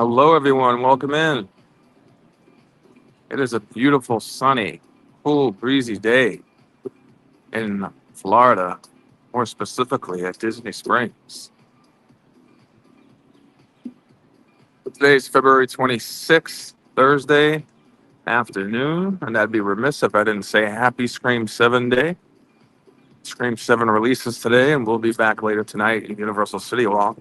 Hello, everyone. Welcome in. It is a beautiful, sunny, cool, breezy day in Florida, more specifically at Disney Springs. Today is February 26th, Thursday afternoon, and I'd be remiss if I didn't say Happy Scream 7 Day. Scream 7 releases today, and we'll be back later tonight in Universal City Walk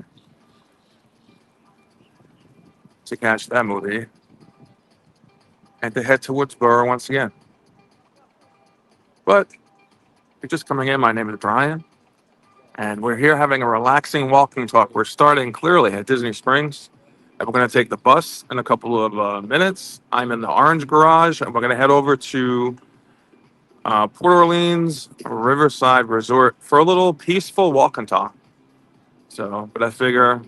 to catch that movie and to head to Woodsboro once again. But if you're just coming in, my name is Brian. And we're here having a relaxing walking talk. We're starting clearly at Disney Springs, and we're going to take the bus in a couple of minutes. I'm in the Orange Garage, and we're going to head over to Port Orleans Riverside Resort for a little peaceful walk and talk. But I figure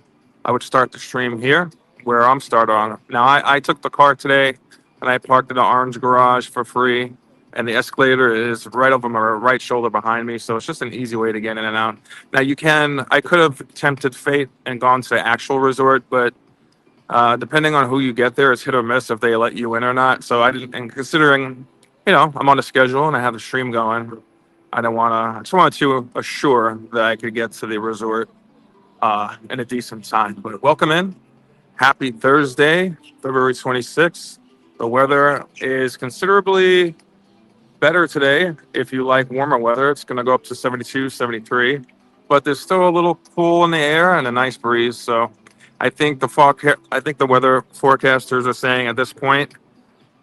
I would start the stream here, where I'm started on. Now, I took the car today, and I parked in the Orange Garage for free. And the escalator is right over my right shoulder behind me, so it's just an easy way to get in and out. Now I could have tempted fate and gone to the actual resort, but depending on who you get there, it's hit or miss if they let you in or not. So I didn't, and considering, I'm on a schedule and I have the stream going, I just wanted to assure that I could get to the resort in a decent time. But welcome in. Happy Thursday, February 26th. The weather is considerably better today. If you like warmer weather, it's going to go up to 72, 73, but there's still a little cool in the air and a nice breeze. So I think the weather forecasters are saying at this point,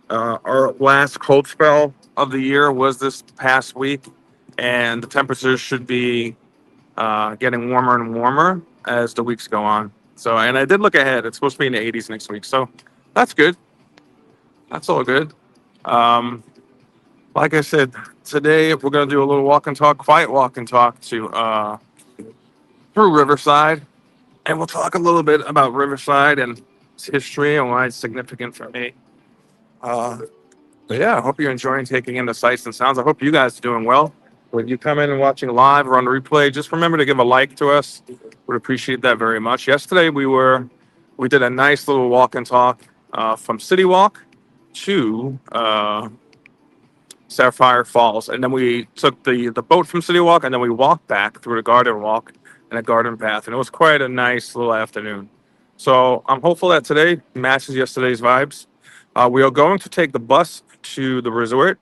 our last cold spell of the year was this past week, and the temperatures should be getting warmer and warmer as the weeks go on. So, and I did look ahead. It's supposed to be in the 80s next week. So that's good. That's all good. Um, Like I said, today we're going to do a little walk and talk, quiet walk and talk through Riverside, and we'll talk a little bit about Riverside and its history and why it's significant for me. Uh, but yeah, I hope you're enjoying taking in the sights and sounds. I hope you guys are doing well. When you come in and watching live or on the replay, just remember to give a like to us. Would appreciate that very much. Yesterday we did a nice little walk and talk from City Walk to Sapphire Falls, and then we took the boat from City Walk, and then we walked back through the garden walk and a garden path, and it was quite a nice little afternoon. So I'm hopeful that today matches yesterday's vibes. We are going to take the bus to the resort,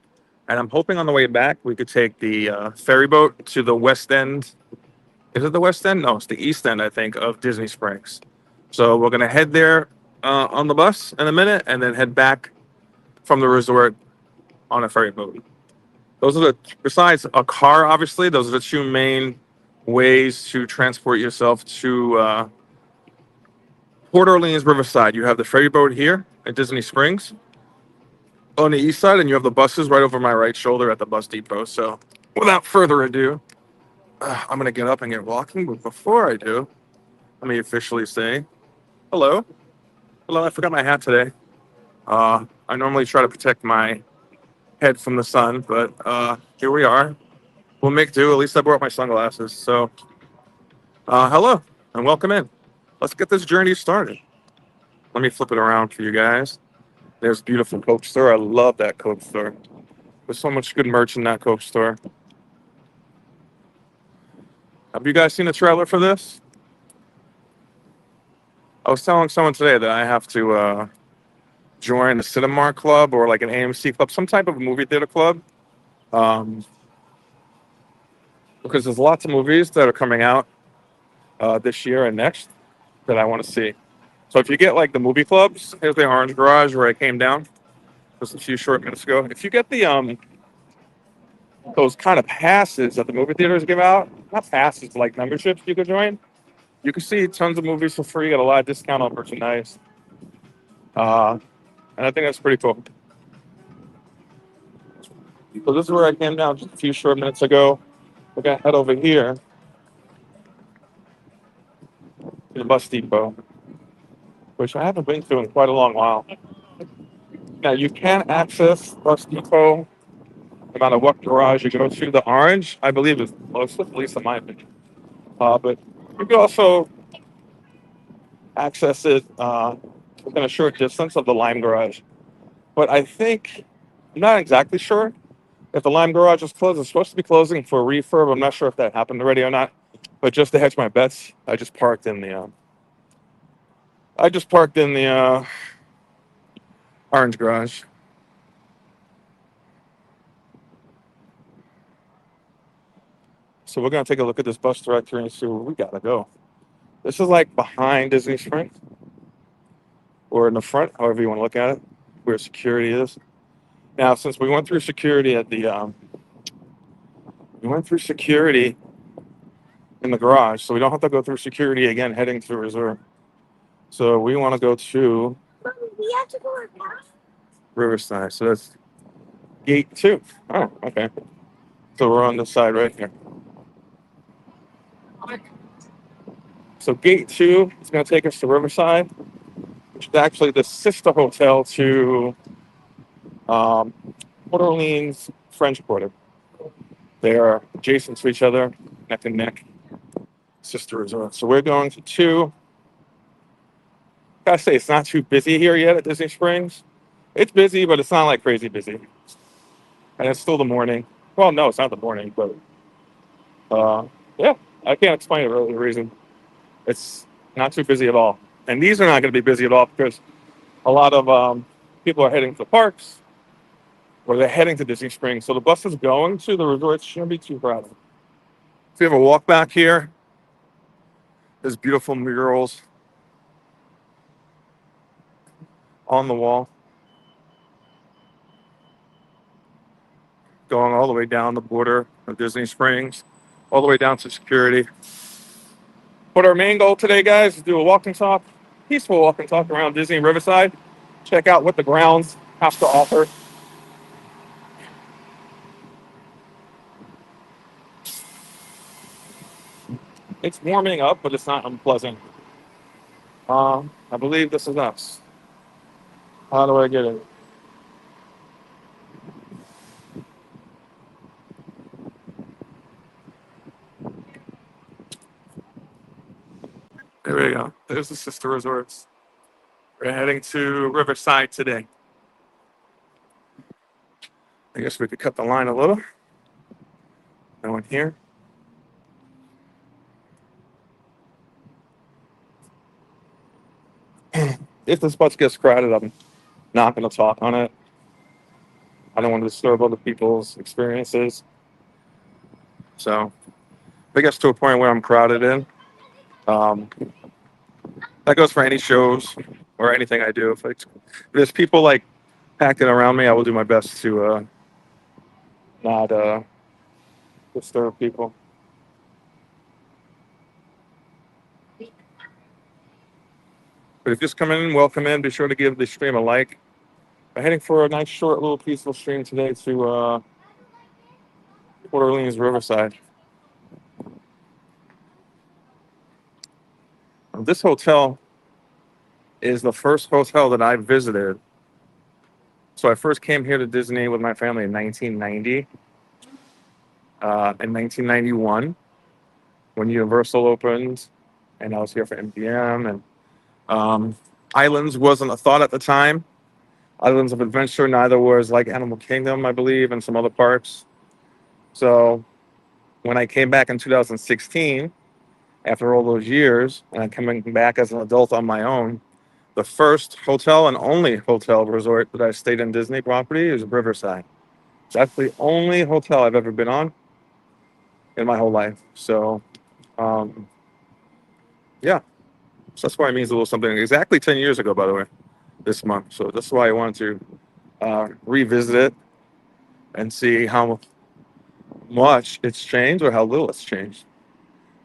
and I'm hoping on the way back we could take the ferry boat to the west end. Is it the west end? No, it's the east end, I think, of Disney Springs. So we're gonna head there on the bus in a minute, and then head back from the resort on a ferry boat. Besides a car, obviously, those are the two main ways to transport yourself to Port Orleans Riverside. You have the ferry boat here at Disney Springs on the east side, and you have the buses right over my right shoulder at the bus depot. So without further ado, I'm going to get up and get walking. But before I do, let me officially say hello. Hello, I forgot my hat today. I normally try to protect my head from the sun, but here we are. We'll make do. At least I brought my sunglasses. So, hello and welcome in. Let's get this journey started. Let me flip it around for you guys. There's a beautiful Coke store. I love that Coke store. There's so much good merch in that Coke store. Have you guys seen the trailer for this? I was telling someone today that I have to join a Cinemark club or like an AMC club, some type of movie theater club. Um, because there's lots of movies that are coming out this year and next that I want to see. So if you get like the movie clubs, here's the Orange Garage where I came down just a few short minutes ago. If you get the those kind of passes that the movie theaters give out, not passes, but like memberships you could join, you can see tons of movies for free, get a lot of discount on merchandise. And I think that's pretty cool. So this is where I came down just a few short minutes ago. We're gonna head over here to the bus depot, which I haven't been to in quite a long while. Now you can access bus depot no matter what garage you go to. The orange, I believe, is closest, at least in my opinion. But you can also access it within a short distance of the Lime Garage. But I think, I'm not exactly sure if the Lime Garage is closed. It's supposed to be closing for refurb. I'm not sure if that happened already or not. But just to hedge my bets, I just parked in the orange garage. So we're gonna take a look at this bus directory and see where we gotta go. This is like behind Disney Springs, or in the front, however you want to look at it, where security is. Now, since we went through security we went through security in the garage, so we don't have to go through security again heading to the resort. So we want to go to We have to go around. Riverside. So that's gate 2. Oh, okay. So we're on this side right here. So gate 2 is going to take us to Riverside, which is actually the sister hotel to Port Orleans French Quarter. They are adjacent to each other, neck and neck, sister resort. So we're going to 2. Gotta say, it's not too busy here yet at Disney Springs. It's busy, but it's not like crazy busy. And it's still the morning. Well, no, it's not the morning, but yeah, I can't explain it really the reason. It's not too busy at all. And these are not going to be busy at all because a lot of people are heading to the parks or they're heading to Disney Springs. So the buses going to the resorts shouldn't be too crowded. So you have a walk back here. There's beautiful murals on the wall, going all the way down the border of Disney Springs, all the way down to security. But our main goal today, guys, is do a walk and talk, peaceful walk and talk around Disney Riverside. Check out what the grounds have to offer. It's warming up, but it's not unpleasant. I believe this is us. How do I get it? There we go. There's the sister resorts. We're heading to Riverside today. I guess we could cut the line a little. No one here. If this bus gets crowded, I'm not going to talk on it. I don't want to disturb other people's experiences. So if it gets to a point where I'm crowded in, that goes for any shows or anything I do. If there's people like packed in around me, I will do my best to not disturb people. But if you're just coming in, welcome in. Be sure to give the stream a like. I'm heading for a nice, short, little peaceful stream today to Port Orleans Riverside. This hotel is the first hotel that I visited. So I first came here to Disney with my family in 1990. In 1991, when Universal opened, and I was here for MGM, and Islands wasn't a thought at the time. Islands of Adventure, neither was like Animal Kingdom, I believe, and some other parks. So when I came back in 2016, after all those years, and I'm coming back as an adult on my own, the first hotel and only hotel resort that I stayed in Disney property is Riverside. That's the only hotel I've ever been on in my whole life. So, yeah. So that's why it means a little something. Exactly 10 years ago, by the way, this month. So that's why I wanted to revisit it and see how much it's changed or how little it's changed.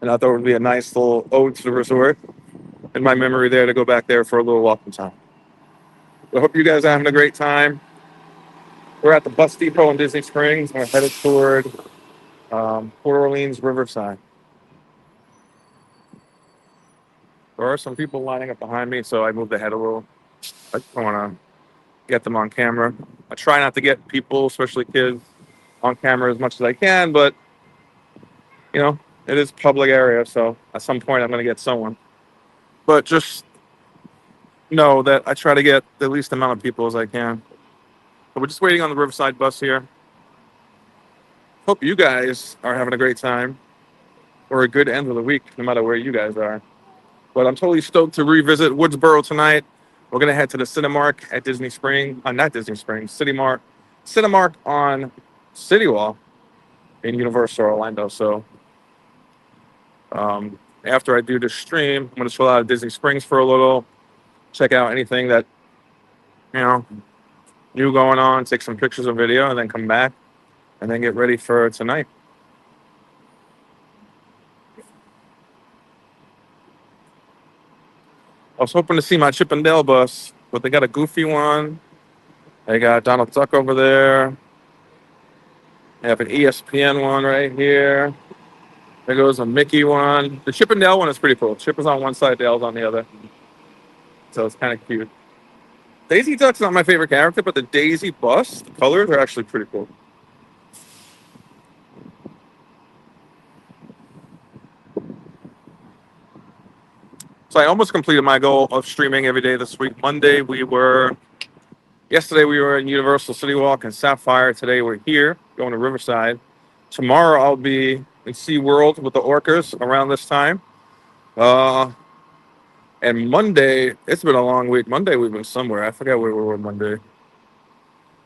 And I thought it would be a nice little ode to the resort in my memory there to go back there for a little walking time. I hope you guys are having a great time. We're at the bus depot in Disney Springs. We're headed toward Port Orleans Riverside. There are some people lining up behind me, so I moved ahead a little. I just want to get them on camera. I try not to get people, especially kids, on camera as much as I can, but, you know, it is a public area, so at some point I'm going to get someone. But just know that I try to get the least amount of people as I can. But we're just waiting on the Riverside bus here. Hope you guys are having a great time or a good end of the week, no matter where you guys are. But I'm totally stoked to revisit Woodsboro tonight. We're gonna head to the Cinemark at Disney Spring, not Disney Springs, Cinemark on City Wall in Universal Orlando. So after I do the stream, I'm gonna chill out at Disney Springs for a little, check out anything that you know new going on, take some pictures or video, and then come back and then get ready for tonight. I was hoping to see my Chip and Dale bus, but they got a goofy one. They got Donald Duck over there. They have an ESPN one right here. There goes a Mickey one. The Chip and Dale one is pretty cool. Chip is on one side, Dale's on the other. So it's kind of cute. Daisy Duck's not my favorite character, but the Daisy bus, the colors are actually pretty cool. So I almost completed my goal of streaming every day this week. Yesterday we were in Universal City Walk and Sapphire. Today we're here going to Riverside. Tomorrow I'll be in SeaWorld with the orcas around this time. Uh, and Monday, it's been a long week. Monday we've been somewhere. I forget where we were Monday.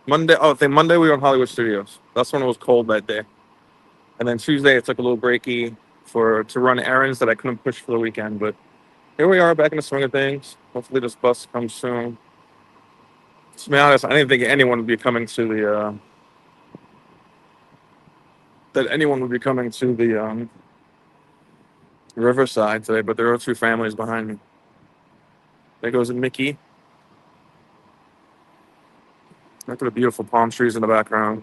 I think Monday we were in Hollywood Studios. That's when it was cold that day. And then Tuesday I took a little breaky to run errands that I couldn't push for the weekend. But here we are back in the swing of things. Hopefully this bus comes soon. To be honest, I didn't think anyone would be coming to the Riverside today, but there are two families behind me. There goes a Mickey. Look at the beautiful palm trees in the background.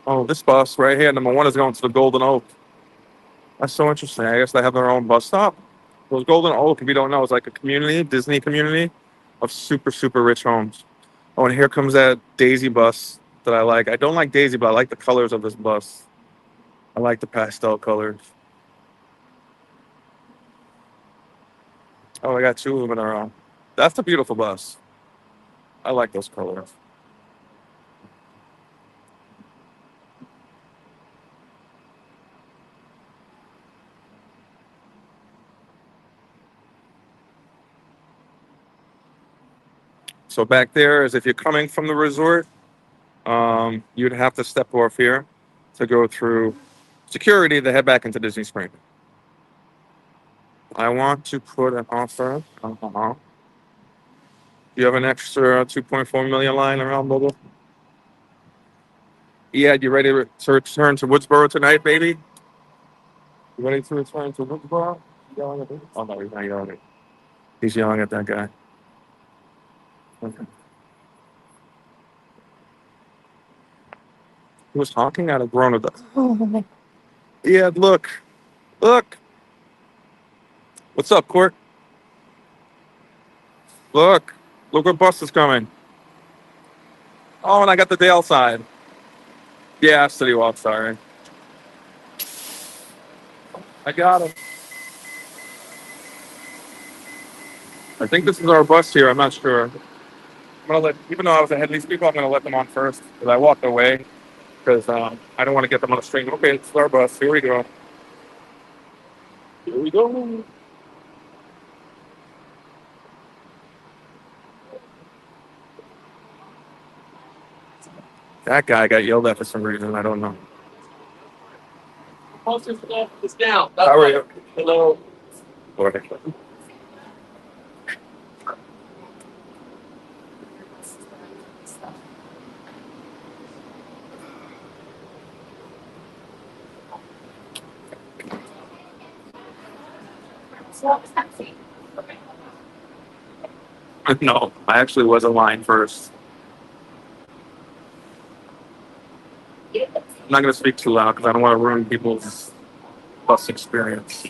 Oh, this bus right here, number one, is going to the Golden Oak. That's so interesting. I guess they have their own bus stop. Well, Golden Oak, if you don't know, is like a community, Disney community of super, super rich homes. Oh, and here comes that Daisy bus that I like. I don't like Daisy, but I like the colors of this bus. I like the pastel colors. Oh, I got two of them in a row. That's a beautiful bus. I like those colors. So back there is if you're coming from the resort, you'd have to step off here to go through security to head back into Disney Springs. I want to put an offer. You have an extra 2.4 million lying around, Bobo? Yeah, you ready to return to Woodsboro tonight, baby? You ready to return to Woodsboro? Yelling at me? Oh no, he's not yelling at me. He's yelling at that guy. Okay. He was honking at a grown adult. Yeah, look. What's up, Court? Look what bus is coming. Oh, and I got the Dale side. Yeah, City Walk, sorry. I got him. I think this is our bus here. I'm not sure. Even though I was ahead of these people, I'm gonna let them on first because I walked away because I don't want to get them on the string. Okay, it's our bus. Here we go. Here we go. That guy got yelled at for some reason. I don't know. It's down. How are you? Hello. Lord. No, I actually was in line first. I'm not going to speak too loud because I don't want to ruin people's bus experience.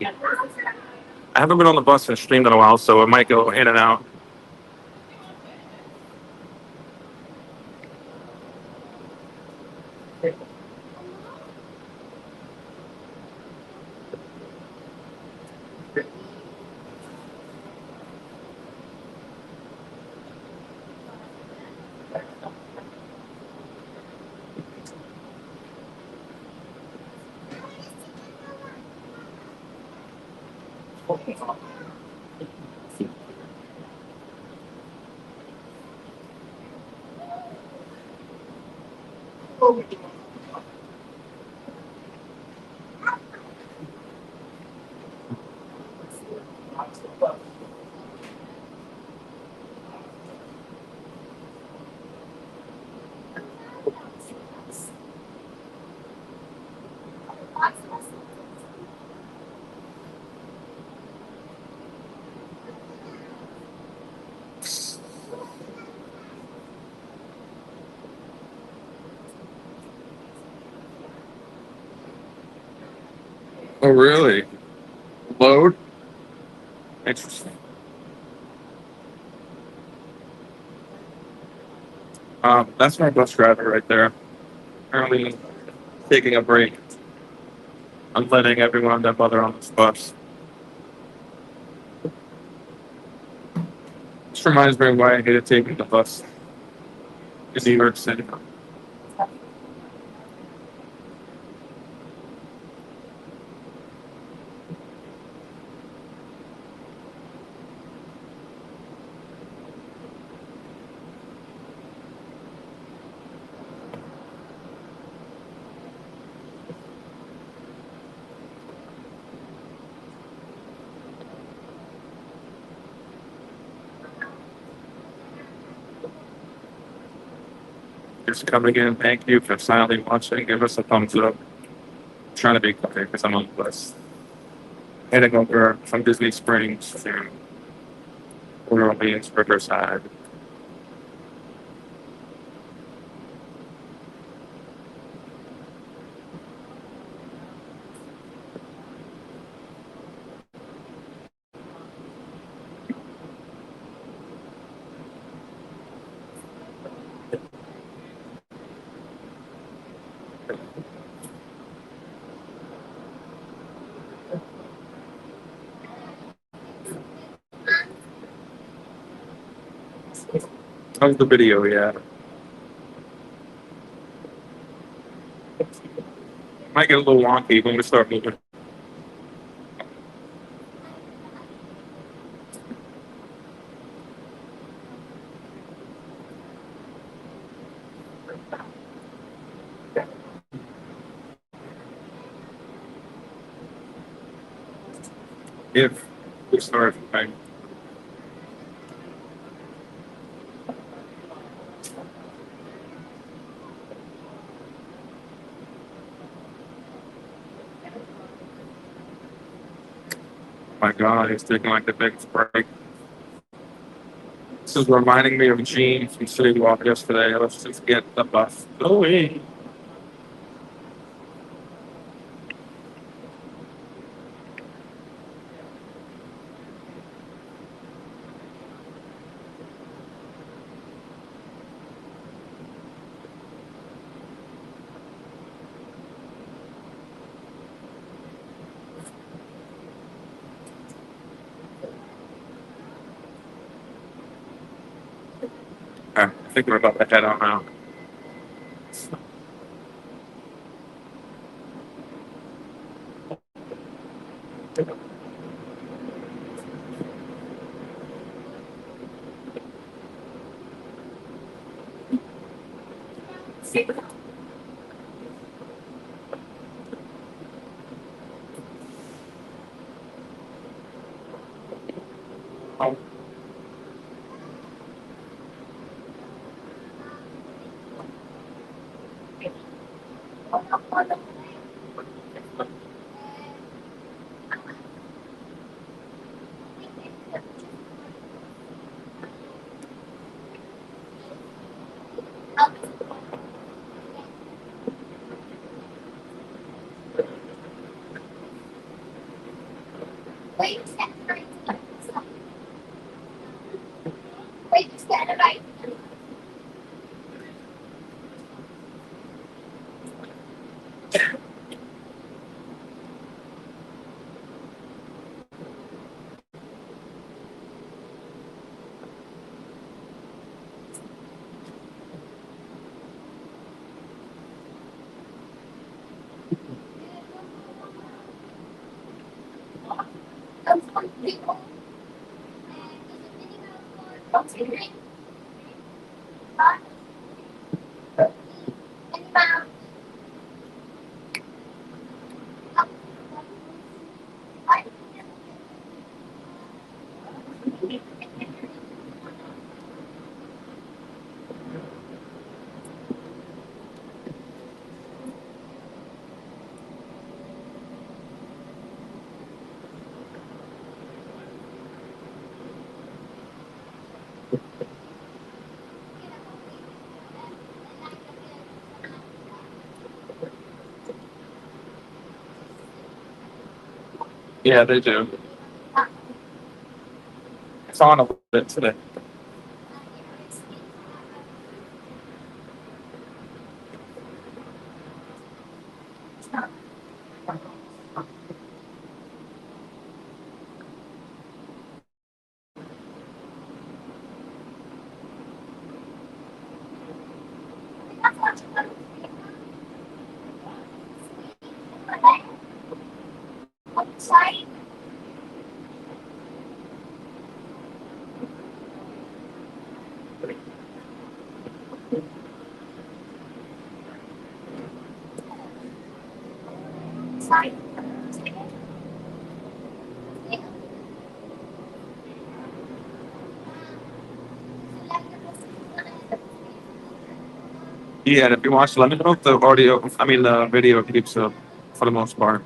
I haven't been on the bus and streamed in a while, so it might go in and out. Oh, really? Load? Interesting. That's my bus driver right there. Apparently taking a break. I'm letting everyone that bother on this bus. This reminds me of why I hated taking the bus in New York City. Just coming in. Thank you for silently watching. Give us a thumbs up. I'm trying to be quick because I'm on the bus. Heading over from Disney Springs to New Orleans, Riverside. How's the video? Yeah. Might get a little wonky when we start moving. If we start, right? My God, he's taking like the biggest break. This is reminding me of Gene from City Walk yesterday. Let's just get the bus. Oh, hey. I think we're about to head on out. Oh, Yeah, they do. It's on a little bit today. Yeah, and if you watch, let me know if the audio, I mean, the video keeps up for the most part.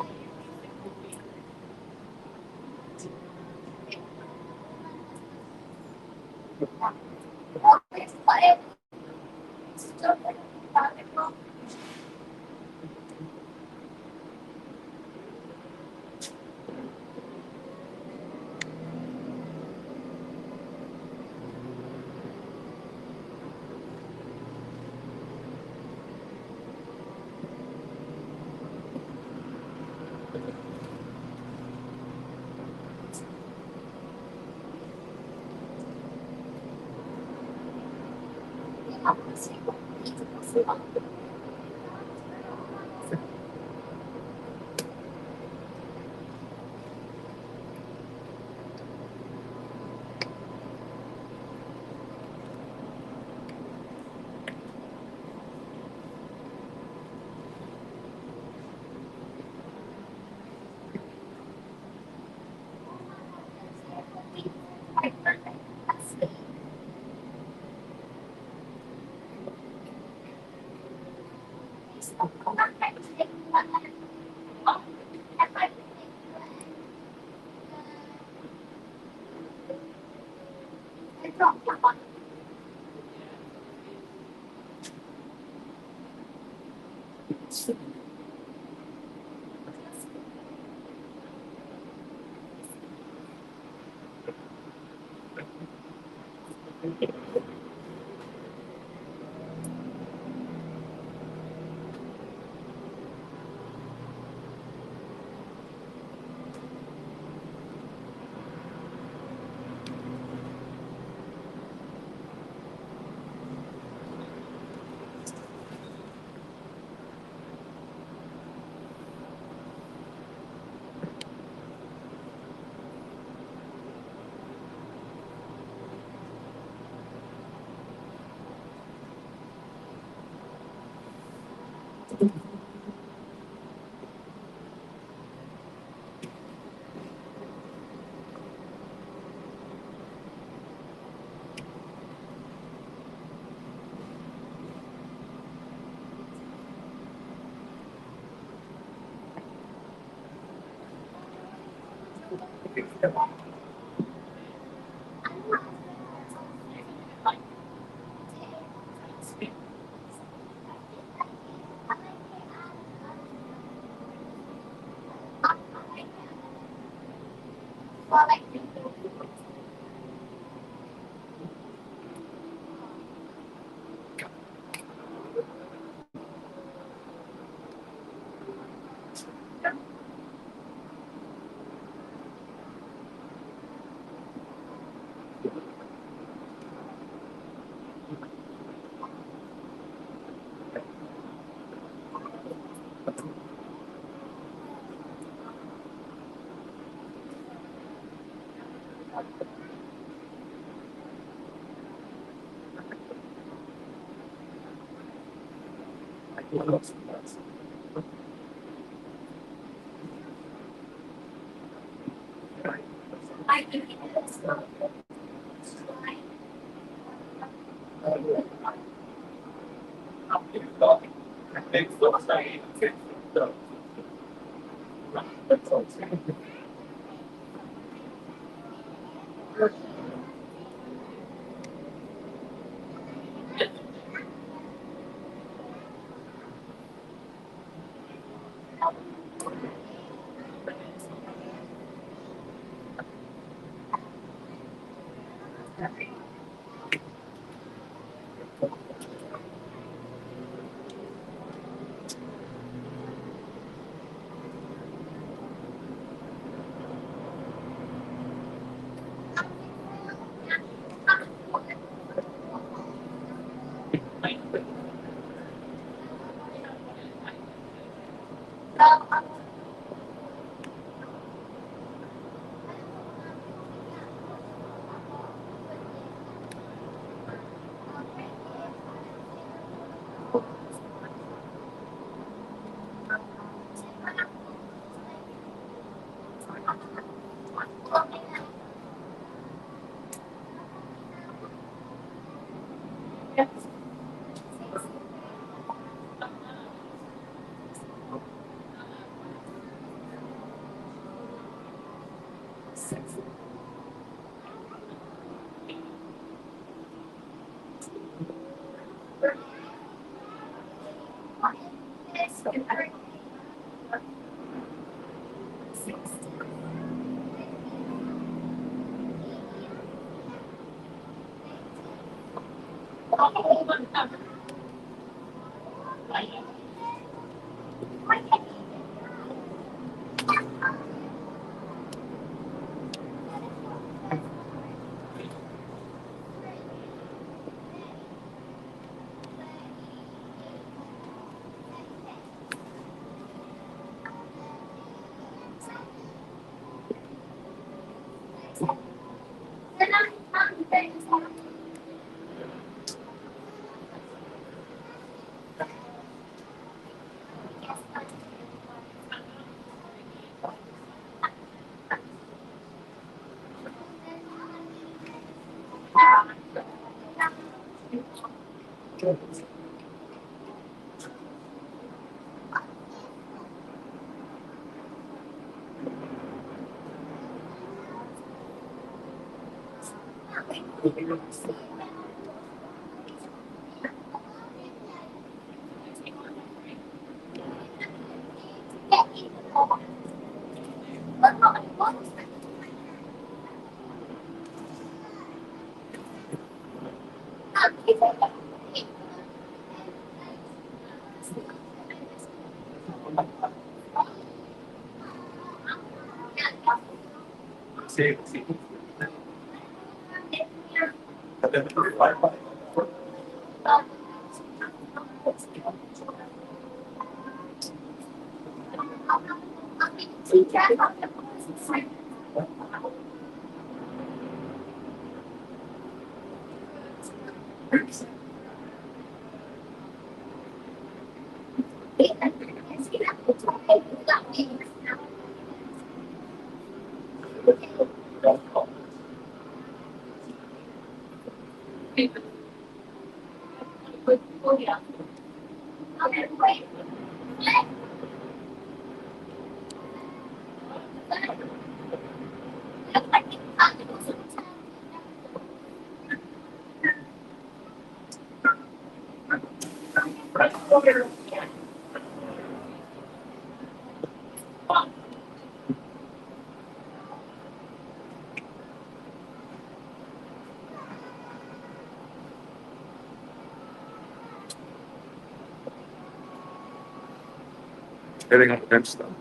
Hitting up against them.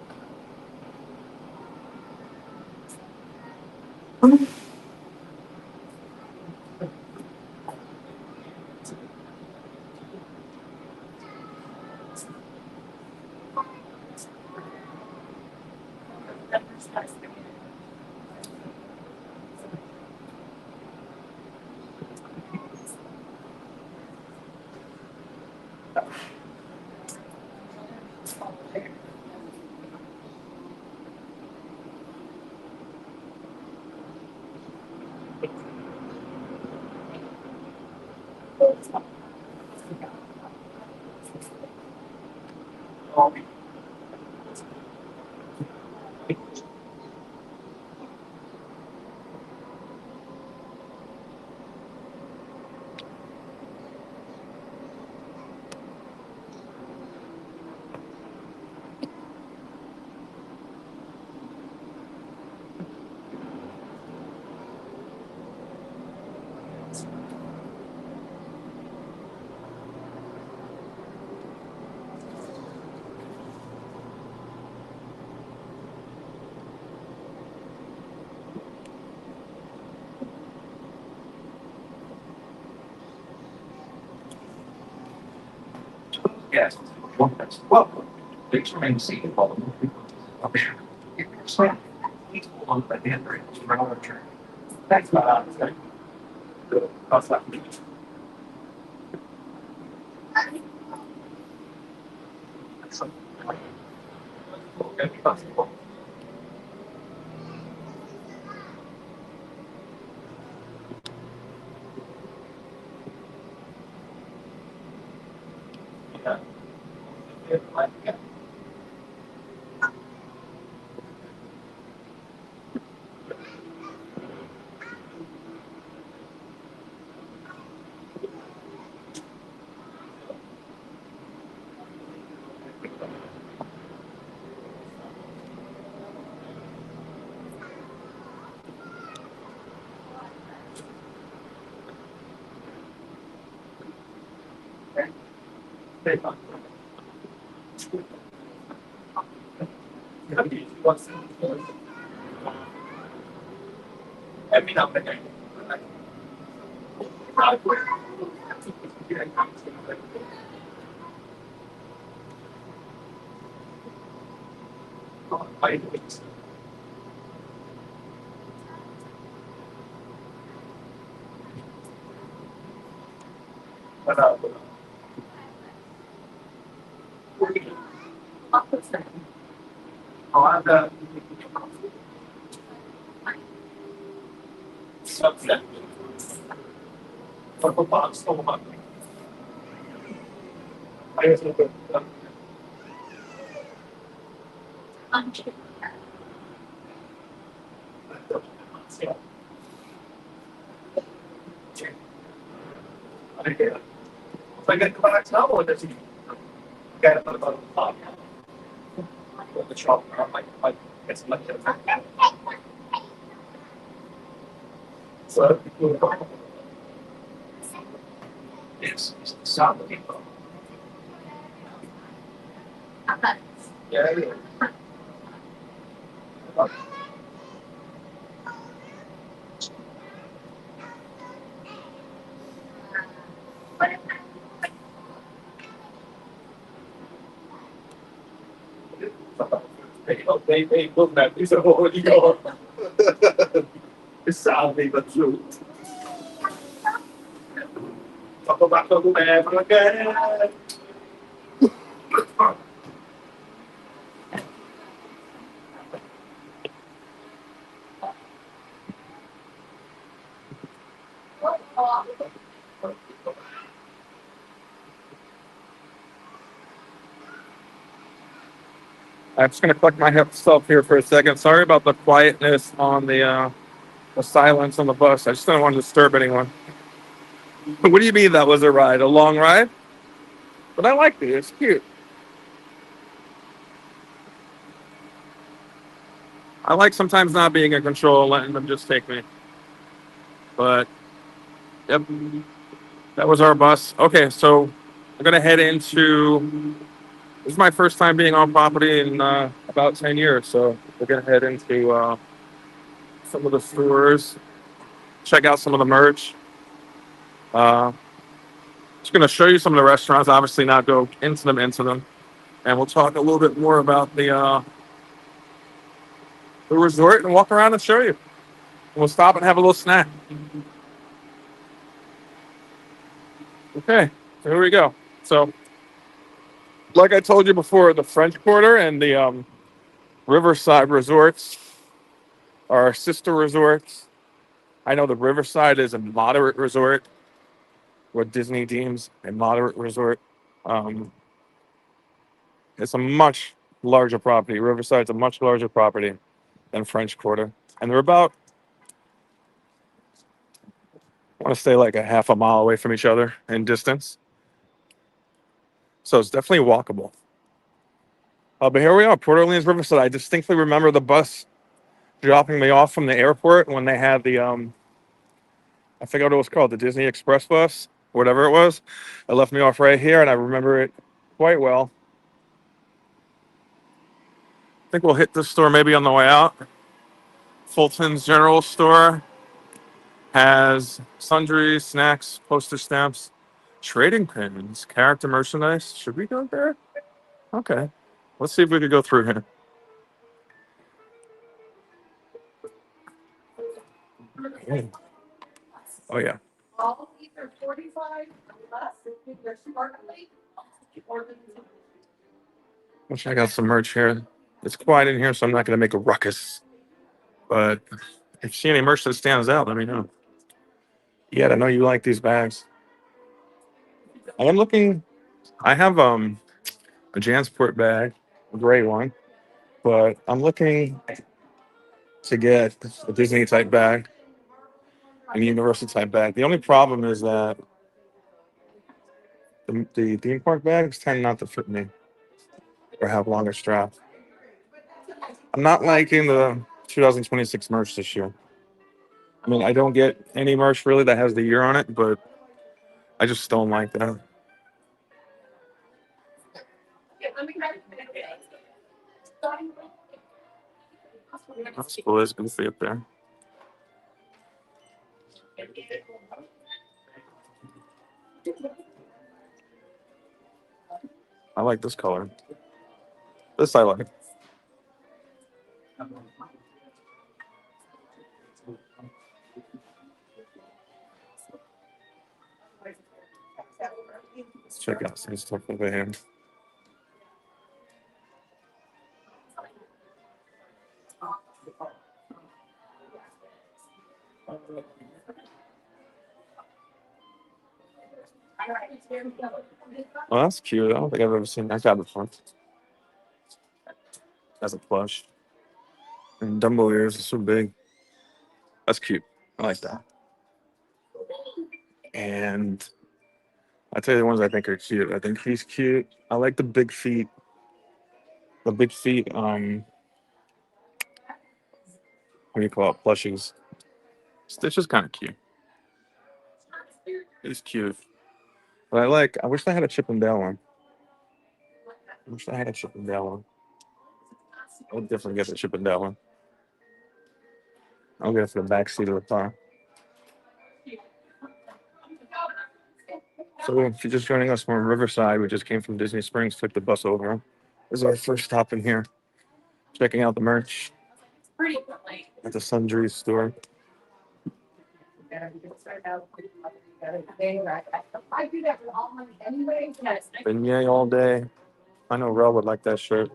Yes. Well, please remain seated while the movie up there. If you're standing, please hold on by the handrail to run our turn. Thanks, good. That's not me. Okay, possible. Yeah. Yeah. Stay on. I mean, I'm the subject. For the box, so much. I guess I get the box now, or does he get it on the top? The shop, like, it's much different. So, it's solid. Yeah, yeah. They look at this whole year. It's sadly the truth. Talk back to the man again. I'm just going to collect myself here for a second. Sorry about the quietness on the silence on the bus. I just didn't want to disturb anyone. What do you mean that was a ride? A long ride? But I liked it. It's cute. I like sometimes not being in control, letting them just take me. But yep, that was our bus. Okay, so I'm gonna head into. This is my first time being on property in about 10 years. So we're gonna head into some of the stores, check out some of the merch. Uh, just gonna show you some of the restaurants. Obviously, not go into them, and we'll talk a little bit more about the resort and walk around and show you. We'll stop and have a little snack. Okay, so here we go. So, like I told you before, the French Quarter and the Riverside resorts are sister resorts. I know the Riverside is a moderate resort, what Disney deems a moderate resort. Um, it's a much larger property. Riverside's a much larger property than French Quarter, and they're about, I want to say, like a half a mile away from each other in distance. So it's definitely walkable. But here we are, Port Orleans Riverside. I distinctly remember the bus dropping me off from the airport when they had the I forget what it was called, the Disney Express bus, whatever it was. It left me off right here, and I remember it quite well. I think we'll hit this store maybe on the way out. Fulton's General Store has sundries, snacks, postage stamps, trading pins, character merchandise. Should we go there? Okay. Let's see if we could go through here. Oh, yeah. We'll check out some merch here. It's quiet in here, so I'm not going to make a ruckus. But if you see any merch that stands out, let me know. Yeah, I know you like these bags. I am looking. I have a Jansport bag, a gray one, but I'm looking to get a Disney type bag, a Universal type bag. The only problem is that the theme park bags tend not to fit me or have longer straps. I'm not liking the 2026 merch this year. I mean, I don't get any merch really that has the year on it, but I just don't like that. That's cool. It's goofy up there. I like this color. This I like. Let's check out some stuff over here. Oh, that's cute. I don't think I've ever seen that guy before. As a plush. And Dumbo ears are so big. That's cute. I like that. And I tell you the ones I think are cute. I think he's cute. I like the big feet. The big feet, what do you call it? Plushies. Stitch is kind of cute. He's cute. But I wish I had a Chip and Dale one. I wish I had a Chip and Dale one. I would definitely get the Chip and Dale one. I'll get it for the back seat of the car. So if you're just joining us from Riverside, we just came from Disney Springs, took the bus over. This is our first stop in here. Checking out the merch at the Sundries store. Beignet all day. I know Rel would like that shirt.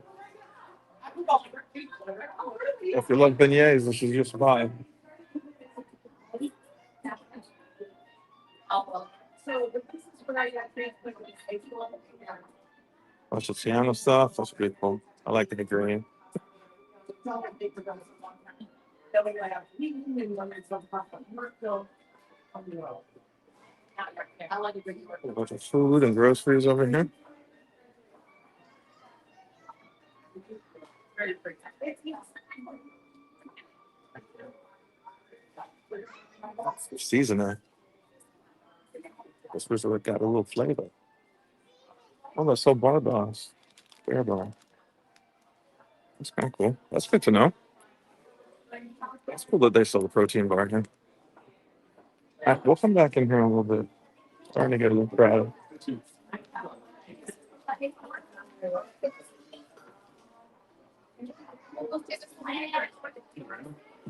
If you like beignets, this is your spot. Bunch of Tiana stuff. That's pretty cool. I like the green. A bunch of food and groceries over here. Seasoning. This was got a little flavor. Oh, that's so barbells. Bear bar. That's kind of cool. That's good to know. It's cool that they sell the protein bar here. We'll come back in here in a little bit. Starting to get a little crowded.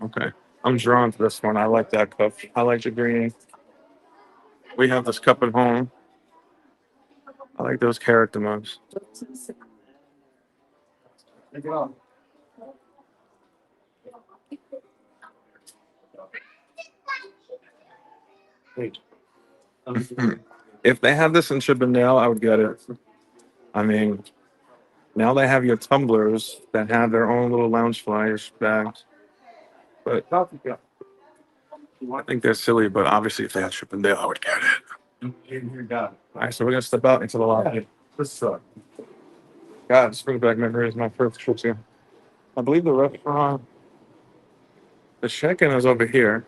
Okay. I'm drawn to this one. I like that cup. I like the green. We have this cup at home. I like those character mugs. If they had this in Chippendale, I would get it. I mean, now they have your tumblers that have their own little lounge flyers bags. But I think they're silly, but obviously if they had Chippendale, I would get it. All right, so we're gonna step out into the lobby. God, this brings back memories of my first trip here. I believe the restaurant, the check-in is over here.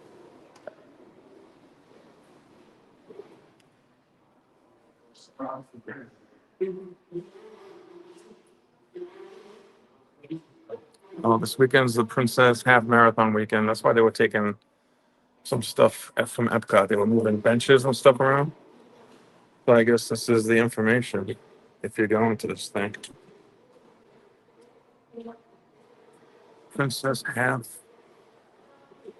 Oh, this weekend's the Princess Half Marathon weekend. That's why they were taking some stuff from Epcot. They were moving benches and stuff around. So I guess this is the information if you're going to this thing. Princess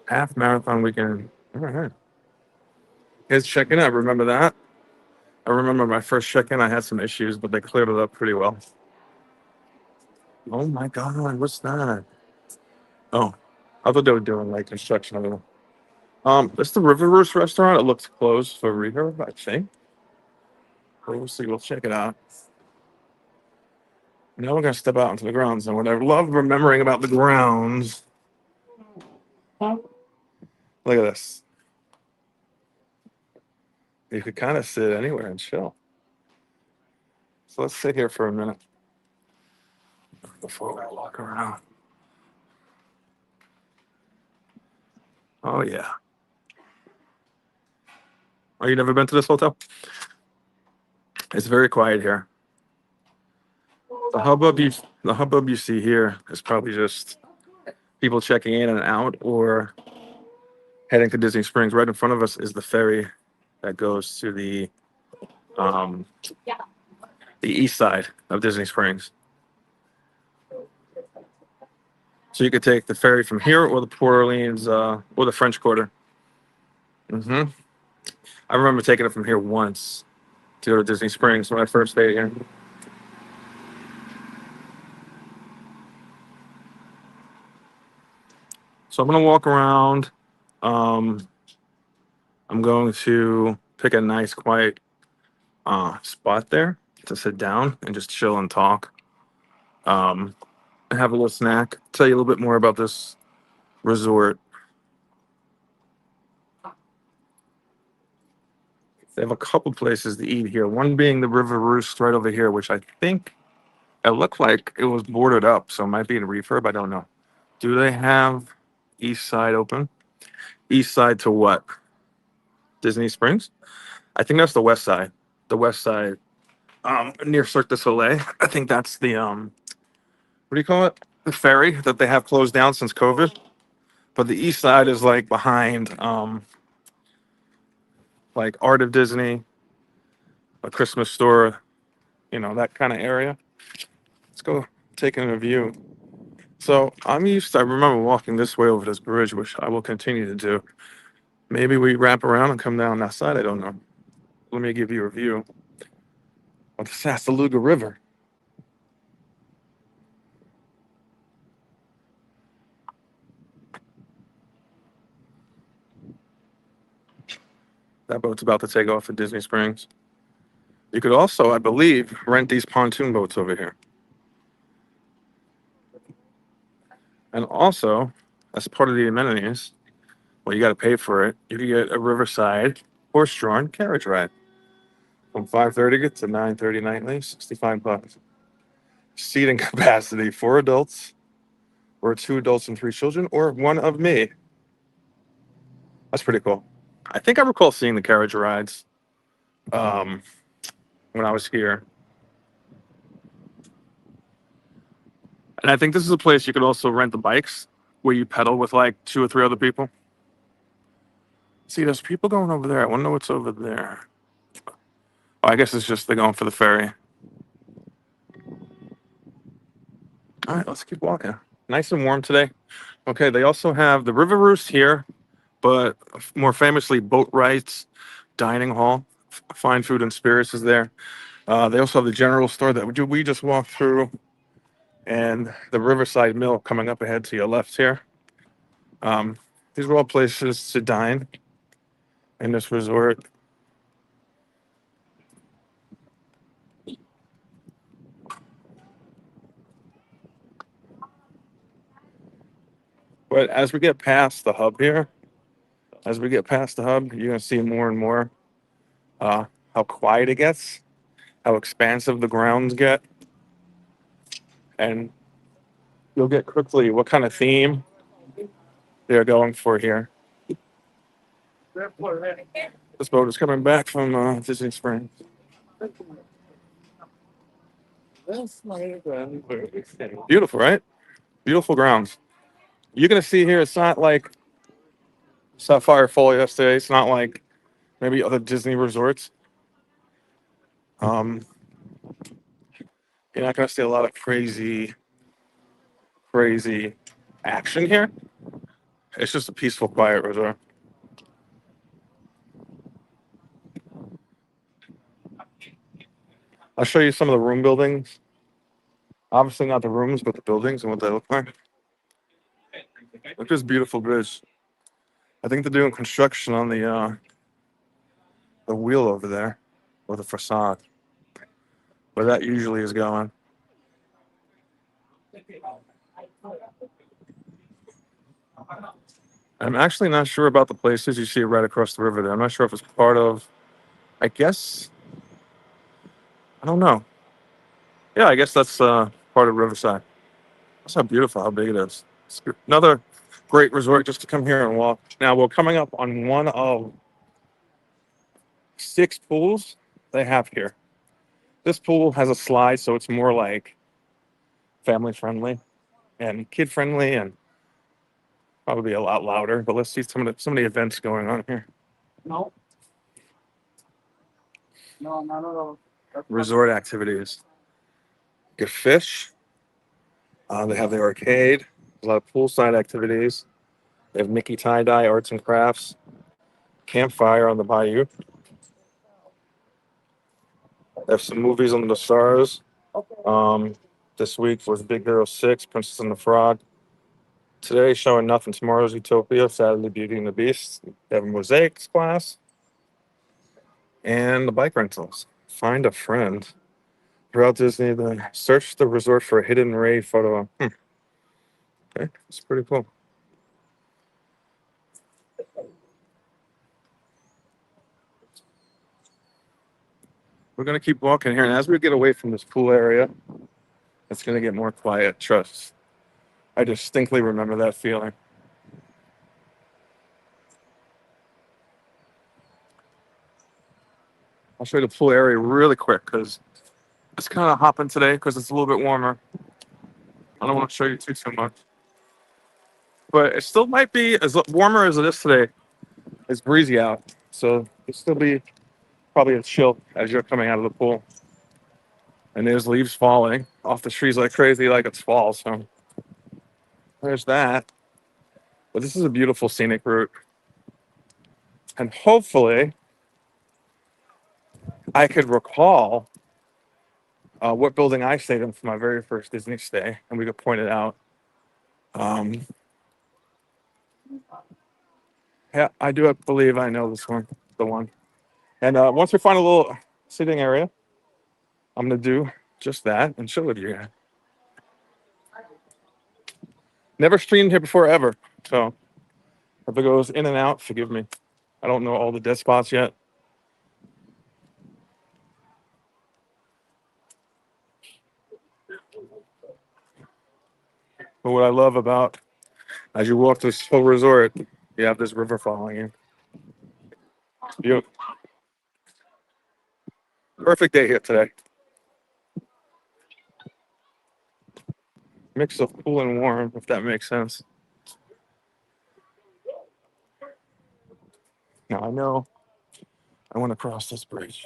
Half Marathon weekend. All right. Here's checking out. Remember that? I remember my first check-in. I had some issues, but they cleared it up pretty well. Oh my God, what's that? Oh, I thought they were doing like construction. I don't know. It's the River Roost restaurant. It looks closed for rehab, I think. We'll see. We'll check it out. Now we're gonna step out into the grounds, and what I love remembering about the grounds. Look at this. You could kind of sit anywhere and chill. So let's sit here for a minute before we walk around. Oh yeah. Oh, you never been to this hotel? It's very quiet here. The hubbub you see here is probably just people checking in and out or heading to Disney Springs. Right in front of us is the ferry that goes to um, the east side of Disney Springs. So you could take the ferry from here or the Port Orleans or the French Quarter. I remember taking it from here once to go to Disney Springs when I first stayed here. So I'm gonna walk around. Um, I'm going to pick a nice, quiet spot there to sit down and just chill and talk. Have a little snack. Tell you a little bit more about this resort. They have a couple places to eat here. One being the River Roost right over here, which I think it looked like it was boarded up, so it might be in refurb. I don't know. Do they have East Side open? East Side to what? Disney Springs? I think that's the West Side. The West Side, near Cirque du Soleil. I think that's the what do you call it? The ferry that they have closed down since COVID. But the East Side is like behind, like Art of Disney, a Christmas store, that kind of area. Let's go taking a view. So I remember walking this way over this bridge, which I will continue to do. Maybe we wrap around and come down that side. I don't know. Let me give you a view of the Sassagoula River. That boat's about to take off at Disney Springs. You could also, I believe, rent these pontoon boats over here. And also, as part of the amenities, well, you got to pay for it. You can get a Riverside horse-drawn carriage ride from 5:30 to 9:30 nightly, $65. Seating capacity for adults, or 2 adults and 3 children, or one of me. That's pretty cool. I think I recall seeing the carriage rides um, when I was here. And I think this is a place you could also rent the bikes where you pedal with like 2 or 3 other people. See, there's people going over there. I wonder what's over there. Oh, I guess it's just they're going for the ferry. All right, let's keep walking. Nice and warm today. Okay, they also have the River Roost here, but more famously, Boat Rights Dining Hall. Fine food and spirits is there. They also have the general store that we just walked through, and the Riverside Mill coming up ahead to your left here. These are all places to dine in this resort. But as we get past the hub here, as we get past the hub, you're gonna see more and more uh, how quiet it gets, how expansive the grounds get, and you'll get quickly what kind of theme they're going for here. This boat is coming back from Disney Springs. Beautiful, right? Beautiful grounds. You're gonna see here. It's not like Sapphire Fall yesterday. It's not like maybe other Disney resorts. Um, you're not gonna see a lot of crazy action here. It's just a peaceful, quiet resort. I'll show you some of the room buildings. Obviously, not the rooms, but the buildings and what they look like. Look at this beautiful bridge. I think they're doing construction on the wheel over there, or the facade, where that usually is going. I'm actually not sure about the places you see right across the river there. I'm not sure if it's part of, I guess, I don't know. Yeah, I guess that's part of Riverside. That's how beautiful, how big it is. It's another great resort just to come here and walk. Now, we're coming up on one of 6 pools they have here. This pool has a slide, so it's more like family friendly and kid friendly and probably a lot louder. But let's see some of the events going on here. No. No, none of those. Resort activities. Get fish. They have the arcade. A lot of poolside activities. They have Mickey tie dye arts and crafts. Campfire on the bayou. They have some movies on the stars. Um, this week was Big Hero 6, Princess and the Frog. Today showing nothing. Tomorrow's Utopia. Saturday Beauty and the Beast. They have a mosaics class and the bike rentals. Find a friend. Throughout Disney, then search the resort for a hidden ray photo. Okay, it's pretty cool. We're gonna keep walking here, and as we get away from this pool area, it's gonna get more quiet. Trust. I distinctly remember that feeling. I'll show you the pool area really quick because it's kind of hopping today because it's a little bit warmer. I don't want to show you too much, but it still might be as warmer as it is today. It's breezy out, so it'll still be probably as chill as you're coming out of the pool. And there's leaves falling off the trees like crazy, like it's fall. So there's that. But this is a beautiful scenic route, and hopefully, I could recall what building I stayed in for my very first Disney stay, and we could point it out. Um, yeah, I do believe I know this one, the one. And once we find a little sitting area, I'm gonna do just that and show it to you guys. Never streamed here before ever, so if it goes in and out, forgive me. I don't know all the dead spots yet. But what I love about as you walk this whole resort, you have this river following you. Beautiful. Perfect day here today. Mix of cool and warm, if that makes sense. Now I know I want to cross this bridge.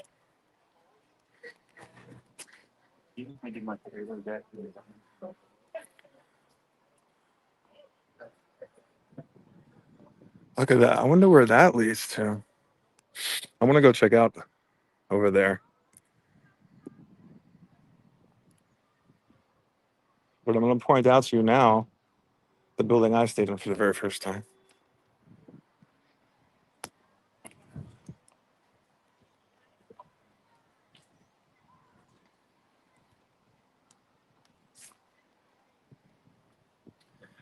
Look at that. I wonder where that leads to. I want to go check out over there. But I'm going to point out to you now the building I stayed in for the very first time.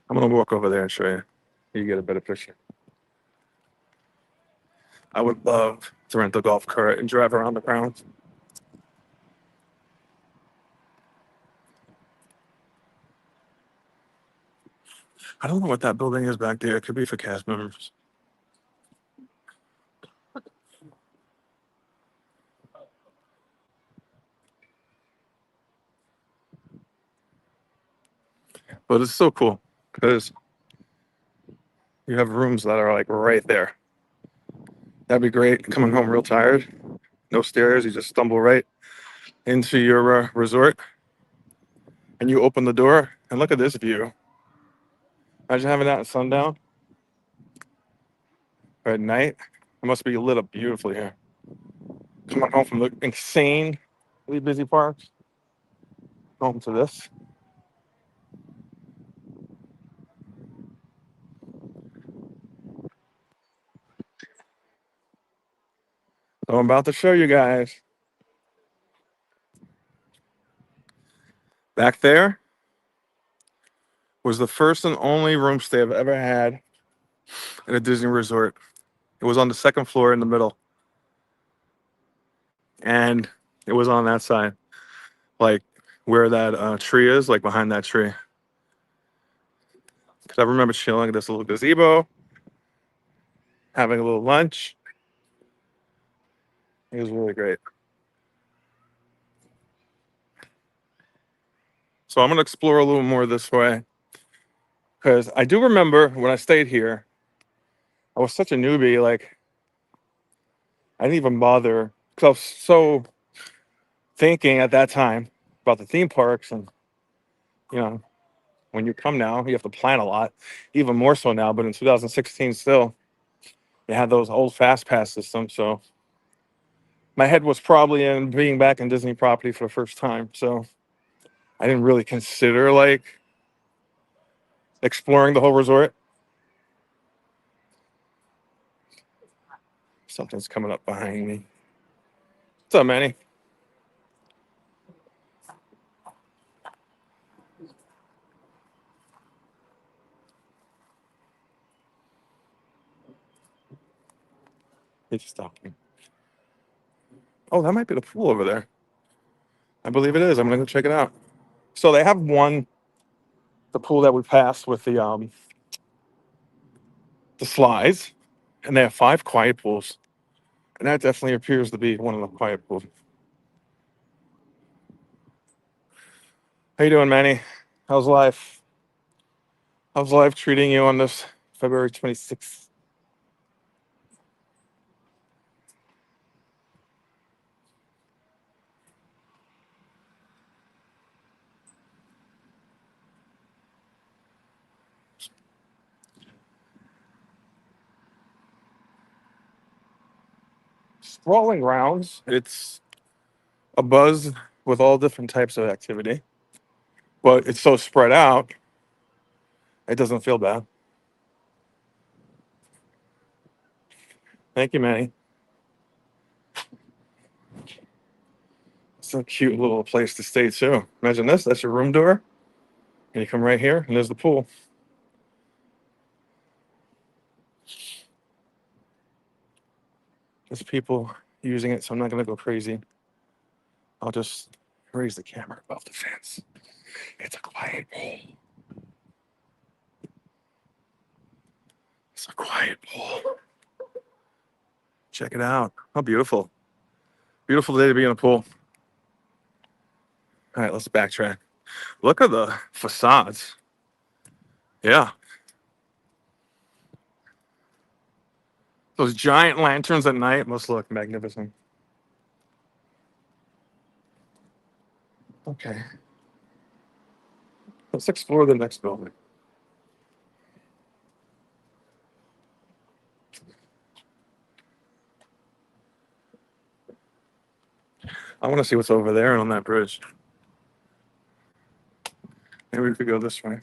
I'm going to walk over there and show you. You get a better picture. I would love to rent a golf cart and drive around the grounds. I don't know what that building is back there. It could be for cast members. But it's so cool because you have rooms that are like right there. That'd be great. Coming home real tired, no stairs. You just stumble right into your resort, and you open the door and look at this view. Imagine having that at sundown or at night. It must be lit up beautifully here. Coming home from the insanely busy parks, home to this. So I'm about to show you guys. Back there was the first and only room stay I've ever had at a Disney resort. It was on the second floor in the middle. And it was on that side, like where that tree is, like behind that tree. Because I remember chilling at this little gazebo, having a little lunch. It was really great. So I'm going to explore a little more this way. Because I do remember when I stayed here, I was such a newbie. Like, I didn't even bother. Because I was so thinking at that time about the theme parks. And, you know, when you come now, you have to plan a lot. Even more so now. But in 2016 still, they had those old fast pass systems. So my head was probably in being back in Disney property for the first time. So I didn't really consider like exploring the whole resort. Something's coming up behind me. What's up, Manny? He's stopping. Oh, that might be the pool over there. I believe it is. I'm gonna go check it out. So they have the pool that we passed with the slides, and they have 5 quiet pools. And that definitely appears to be one of the quiet pools. How you doing, Manny? How's life? How's life treating you on this February 26th? Strolling rounds. It's a buzz with all different types of activity, but it's so spread out, it doesn't feel bad. Thank you, Manny. It's a cute little place to stay too. Imagine this. That's your room door, and you come right here, and there's the pool. There's people using it, so I'm not gonna go crazy. I'll just raise the camera above the fence. It's a quiet pool. It's a quiet pool. Check it out. How beautiful. Beautiful day to be in a pool. All right, let's backtrack. Look at the facades. Yeah. Those giant lanterns at night must look magnificent. Okay. Let's explore the next building. I want to see what's over there and on that bridge. Maybe we could go this way.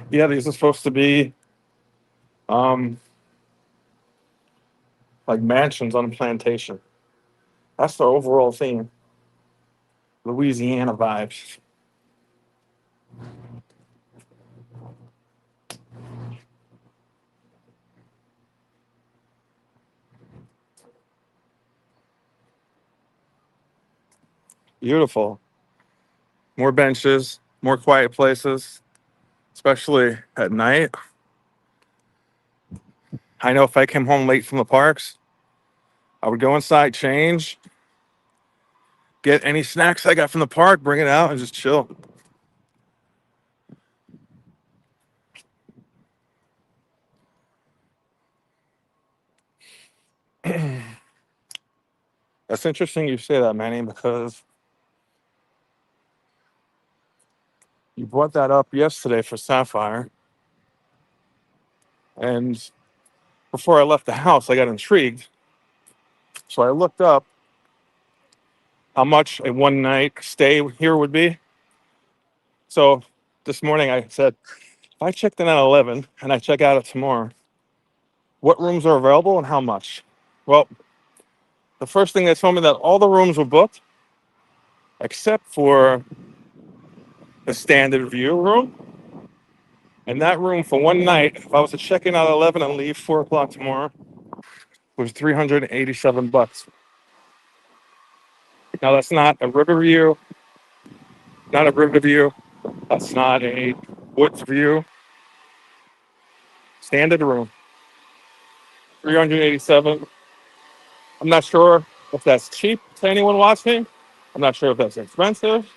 Yeah, these are supposed to be um like mansions on a plantation. That's the overall theme. Louisiana vibes. Beautiful. More benches, more quiet places, especially at night. I know if I came home late from the parks, I would go inside, change, get any snacks I got from the park, bring it out, and just chill. That's interesting you say that, Manny, because you brought that up yesterday for Sapphire. And before I left the house, I got intrigued. So I looked up how much a one night stay here would be. So this morning I said, if I checked in at 11 and I check out at tomorrow, what rooms are available and how much? Well, the first thing they told me that all the rooms were booked except for the standard view room. And that room for one night, if I was to check in at 11 and leave 4 o'clock tomorrow, was $387. Now that's not a river view, not a river view. That's not a woods view. Standard room, 387. I'm not sure if that's cheap to anyone watching. I'm not sure if that's expensive,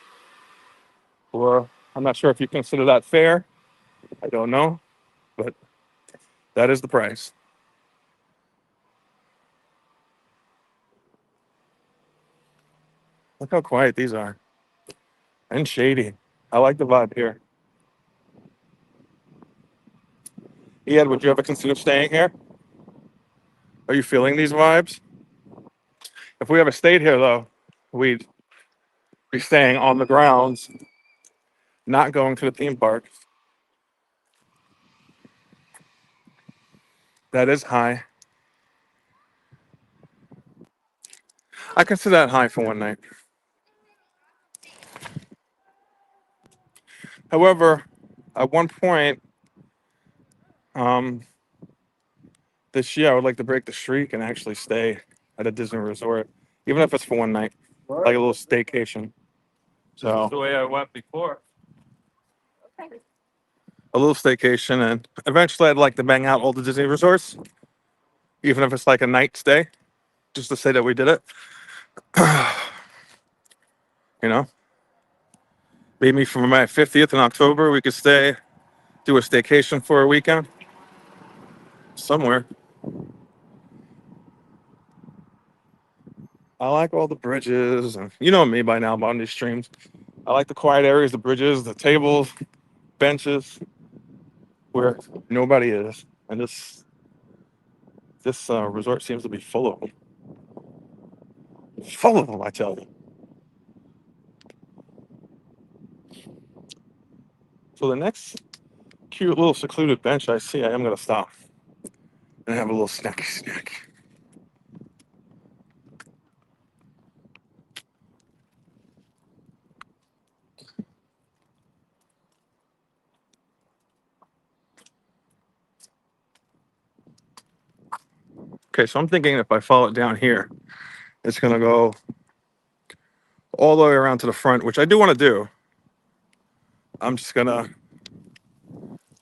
or I'm not sure if you consider that fair. I don't know, but that is the price. Look how quiet these are and shady. I like the vibe here. Ed, would you ever consider staying here? Are you feeling these vibes? If we ever stayed here, though, we'd be staying on the grounds, not going to the theme park. That is high. I consider that high for one night. However, at one point um, this year, I would like to break the streak and actually stay at a Disney resort, even if it's for one night, like a little staycation. So the way I went before. A little staycation, and eventually I'd like to bang out all the Disney resorts, even if it's like a night stay, just to say that we did it. You know, maybe for my 50th in October, we could do a staycation for a weekend somewhere. I like all the bridges, and you know me by now about these streams. I like the quiet areas, the bridges, the tables, benches, where nobody is, and this resort seems to be full of them. Full of them, I tell you. So the next cute little secluded bench I see, I am gonna stop and have a little snack. Okay, so I'm thinking if I follow it down here, it's gonna go all the way around to the front, which I do want to do. I'm just gonna.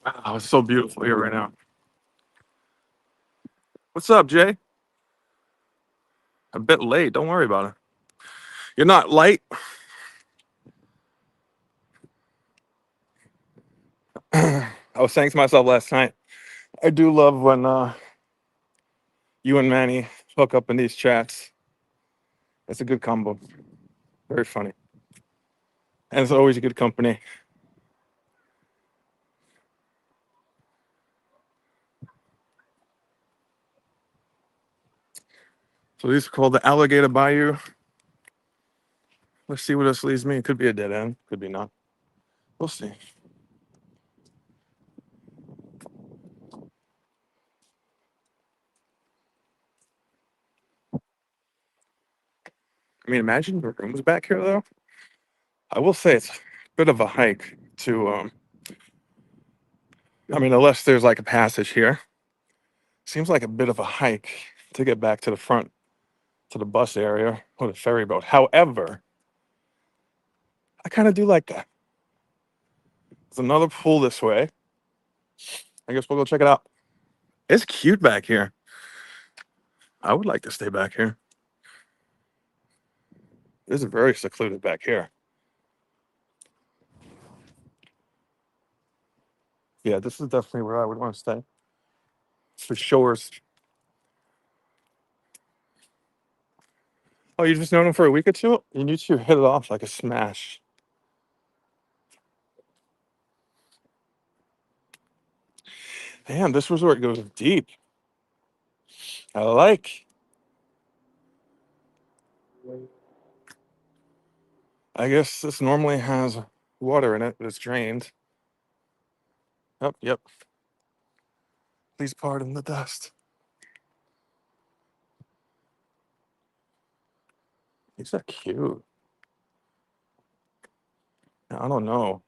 Wow, it's so beautiful here right now. What's up, Jay? A bit late. Don't worry about it. You're not light. I was saying to myself last night, I do love when you and Manny hook up in these chats. It's a good combo. Very funny. And it's always a good company. So these are called the Alligator Bayou. Let's see what this leads me. It could be a dead end. Could be not. We'll see. I mean, imagine the rooms back here, though. I will say it's a bit of a hike to, I mean, unless there's like a passage here. Seems like a bit of a hike to get back to the front, to the bus area or the ferry boat. However, I kind of do like that. There's another pool this way. I guess we'll go check it out. It's cute back here. I would like to stay back here. This is very secluded back here. Yeah, this is definitely where I would want to stay. For shores. Oh, you just known him for a week or two? You two hit it off like a smash. Damn, this resort goes deep. I like. I guess this normally has water in it, but it's drained. Oh, yep. Please pardon the dust. These are cute. I don't know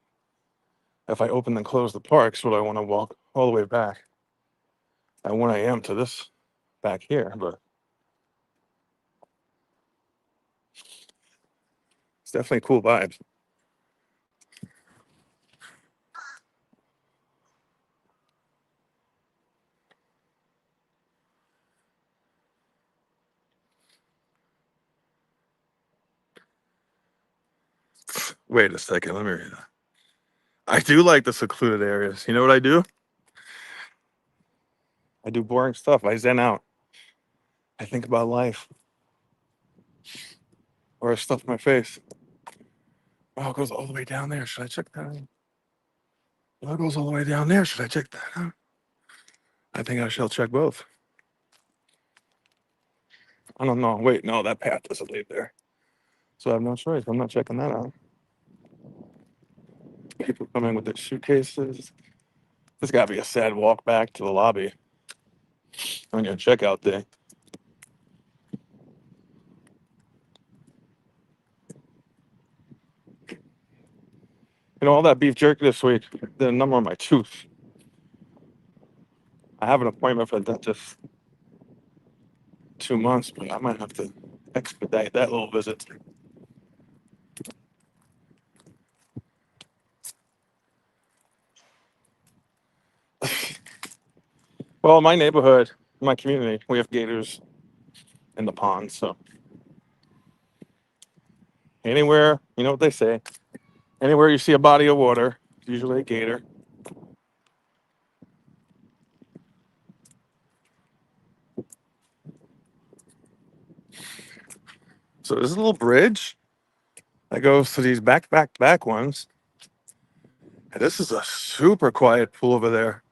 if I open and close the parks, would I want to walk all the way back at 1 a.m. to this back here, but it's definitely cool vibes. Wait a second, let me read that. I do like the secluded areas. You know what I do? I do boring stuff. I zen out. I think about life. Or I stuff my face. Oh, it goes all the way down there. Should I check that out? Oh, it goes all the way down there. Should I check that out? I think I shall check both. I don't know. Wait, no, that path doesn't lead there. So I have no choice. I'm not checking that out. People come in with their suitcases. This got to be a sad walk back to the lobby on your checkout day. You know, all that beef jerky this week, the number on my tooth. I have an appointment for the dentist 2 months, but I might have to expedite that little visit. Well, in my neighborhood, my community, we have gators in the pond. So anywhere, you know what they say, anywhere you see a body of water, usually a gator. So there's a little bridge that goes to these back ones. And this is a super quiet pool over there.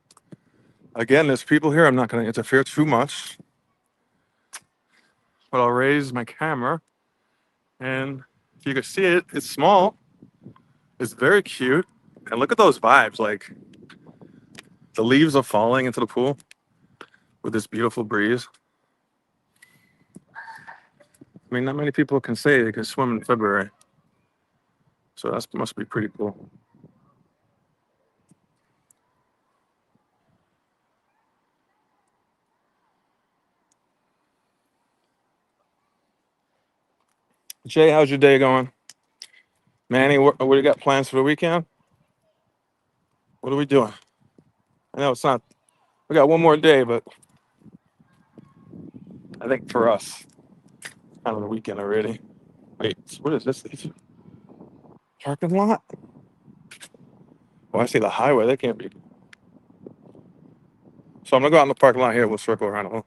Again, there's people here. I'm not going to interfere too much. But I'll raise my camera. And if you can see it, it's small. It's very cute. And look at those vibes. Like, the leaves are falling into the pool with this beautiful breeze. I mean, not many people can say they can swim in February. So that must be pretty cool. Jay, how's your day going? Manny, what do you got plans for the weekend? What are we doing? I know it's not, we got one more day, but I think for us, kind of the weekend already. Wait, what is this? Parking lot? Oh, I see the highway. That can't be. So I'm gonna go out in the parking lot here. We'll circle around a little.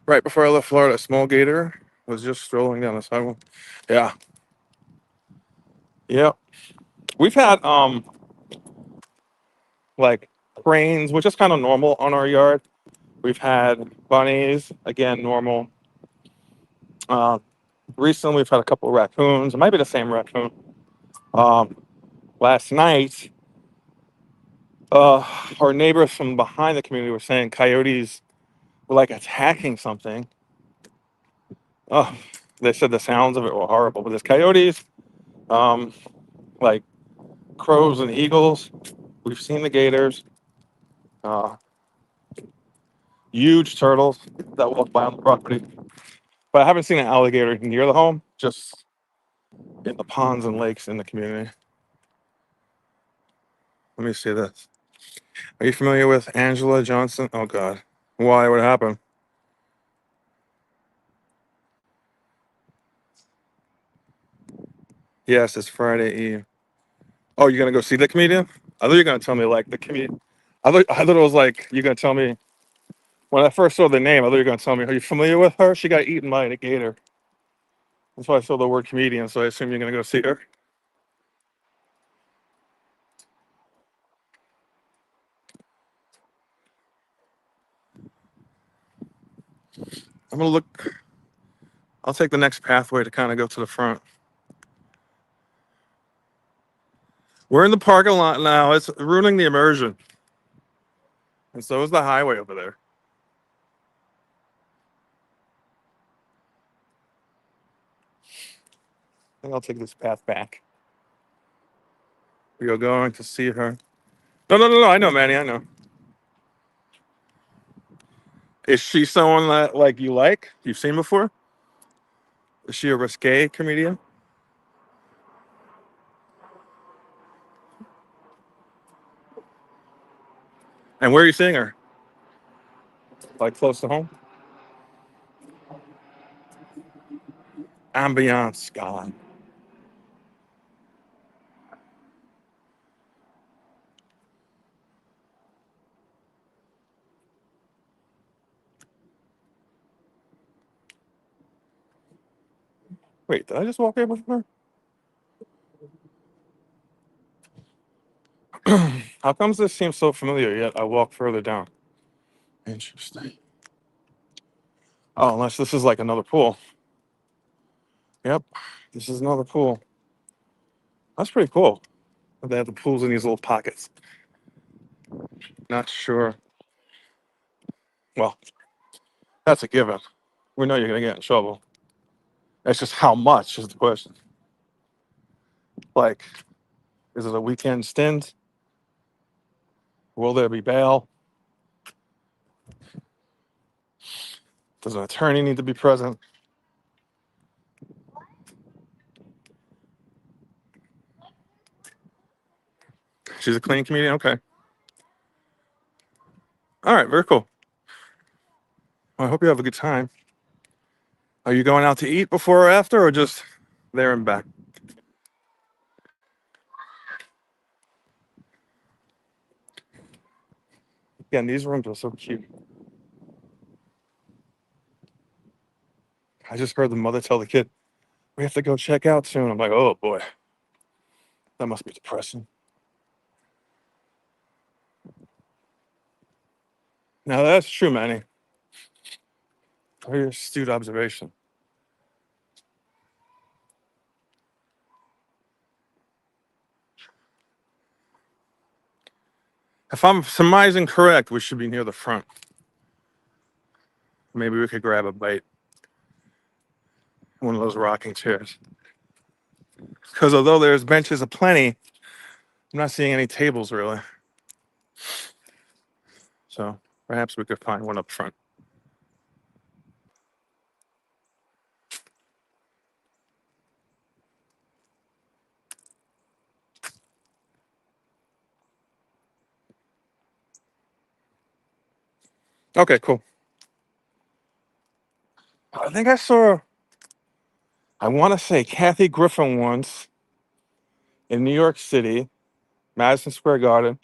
Right before I left Florida, a small gator was just strolling down the sidewalk. Yeah. Yep. We've had like cranes, which is kind of normal on our yard. We've had bunnies, again, normal. Uh, Recently, we've had a couple of raccoons. It might be the same raccoon. Um, Last night, our neighbors from behind the community were saying coyotes were like attacking something. Oh, they said the sounds of it were horrible. But there's coyotes, um, like crows and eagles. We've seen the gators, uh, huge turtles that walk by on the property. But I haven't seen an alligator near the home, just in the ponds and lakes in the community. Let me see this. Are you familiar with Angela Johnson? Oh God. Why? What happened? Yes, it's Friday Eve. Oh, you're gonna go see the comedian? I thought you were gonna tell me like the comedian. I thought it was like you're gonna tell me when I first saw the name. I thought you were gonna tell me. Are you familiar with her? She got eaten by a gator. That's why I saw the word comedian. So I assume you're gonna go see her. I'm gonna look. I'll take the next pathway to kind of go to the front. We're in the parking lot now. It's ruining the immersion, and so is the highway over there. I think I'll take this path back. We are going to see her. No, no, no, no. I know, Manny. I know. Is she someone that like you like? You've seen before? Is she a risque comedian? And where are you seeing her? Like close to home? Ambiance, God. Wait, did I just walk over from her? How comes this seems so familiar yet I walk further down? Interesting. Oh, unless this is like another pool. Yep, this is another pool. That's pretty cool. They have the pools in these little pockets. Not sure. Well, that's a given. We know you're gonna get in trouble. It's just how much is the question. Like, is it a weekend stint? Will there be bail? Does an attorney need to be present? She's a clean comedian? Okay. All right, very cool. Well, I hope you have a good time. Are you going out to eat before or after, or just there and back? Again, these rooms are so cute. I just heard the mother tell the kid, we have to go check out soon. I'm like, oh boy, that must be depressing. Now that's true, Manny. Very astute observation. If I'm surmising correct, we should be near the front. Maybe we could grab a bite. One of those rocking chairs. Because although there's benches aplenty, I'm not seeing any tables really. So perhaps we could find one up front. Okay, cool. I think I saw, I want to say Kathy Griffin once in New York City, Madison Square Garden.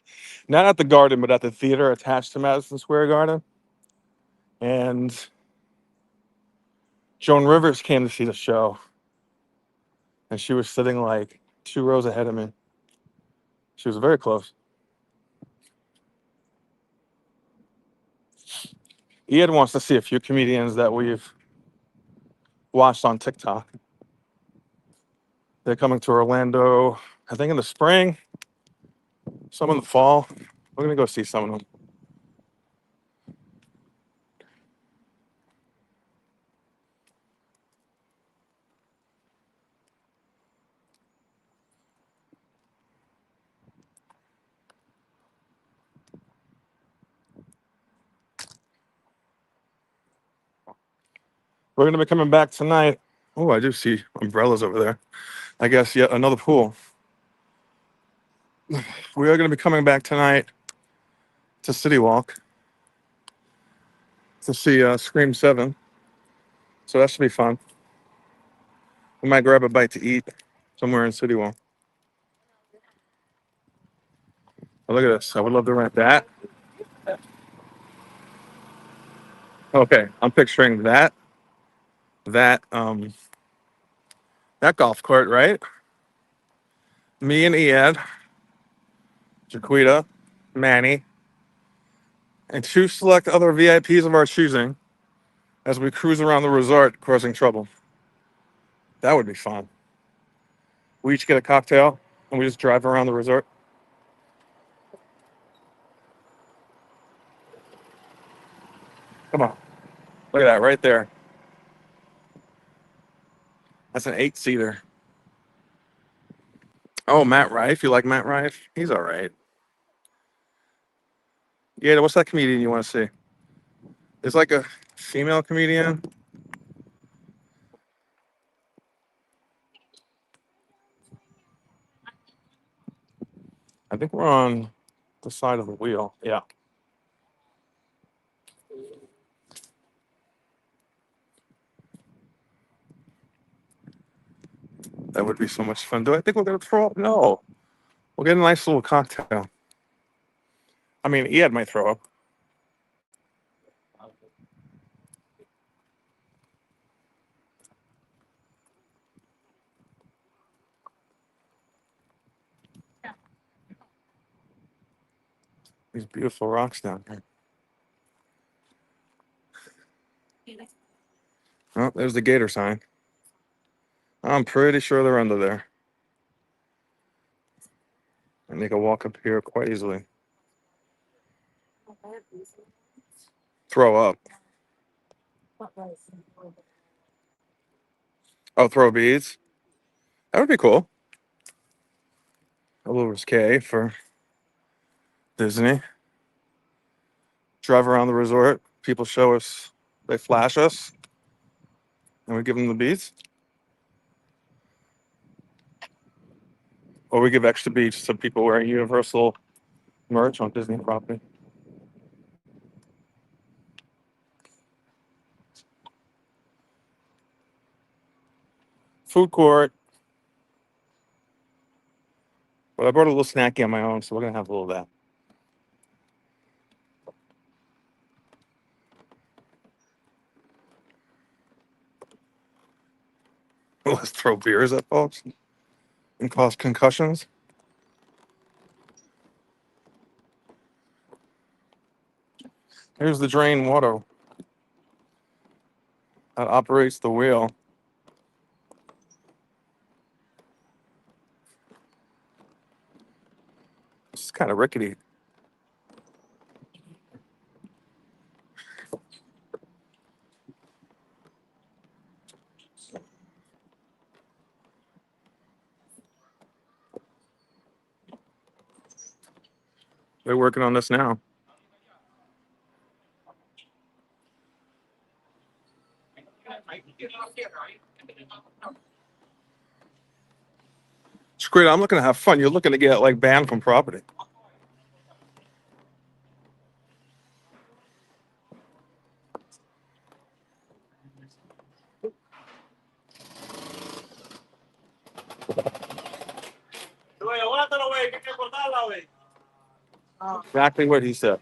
Not at the garden, but at the theater attached to Madison Square Garden. And Joan Rivers came to see the show. And she was sitting like 2 rows ahead of me. She was very close. Ian wants to see a few comedians that we've watched on TikTok. They're coming to Orlando, I think in the spring, some in the fall. We're gonna go see some of them. We're gonna be coming back tonight. Oh, I do see umbrellas over there. I guess yet another pool. We are going to be coming back tonight to City Walk to see Scream 7. So that should be fun. We might grab a bite to eat somewhere in City Walk. Oh, look at this. I would love to rent that. Okay, I'm picturing that that golf court, right? Me and Iad, Jaquita, Manny, and two select other VIPs of our choosing as we cruise around the resort causing trouble. That would be fun. We each get a cocktail and we just drive around the resort. Come on. Look at that right there. That's an 8-seater. Oh, Matt Rife. You like Matt Rife? He's all right. Yeah, what's that comedian you want to see? There's like a female comedian. I think we're on the side of the wheel. Yeah. That would be so much fun. Do I think we're going to throw up? No. We'll get a nice little cocktail. I mean, Iad might throw up. These beautiful rocks down here. Oh, there's the gator sign. I'm pretty sure they're under there. And they can walk up here quite easily. Throw up. Oh, throw beads. That would be cool. A little risque for Disney. Drive around the resort. People show us, they flash us, and we give them the beads. Or we give extra beads to people wearing Universal merch on Disney property. Food court. But I brought a little snacky on my own, so we're going to have a little of that. Let's throw beers at folks and cause concussions. Here's the drain water that operates the wheel. This is kind of rickety. They're working on this now. It's great. I'm looking to have fun. You're looking to get like banned from property. Exactly what he said.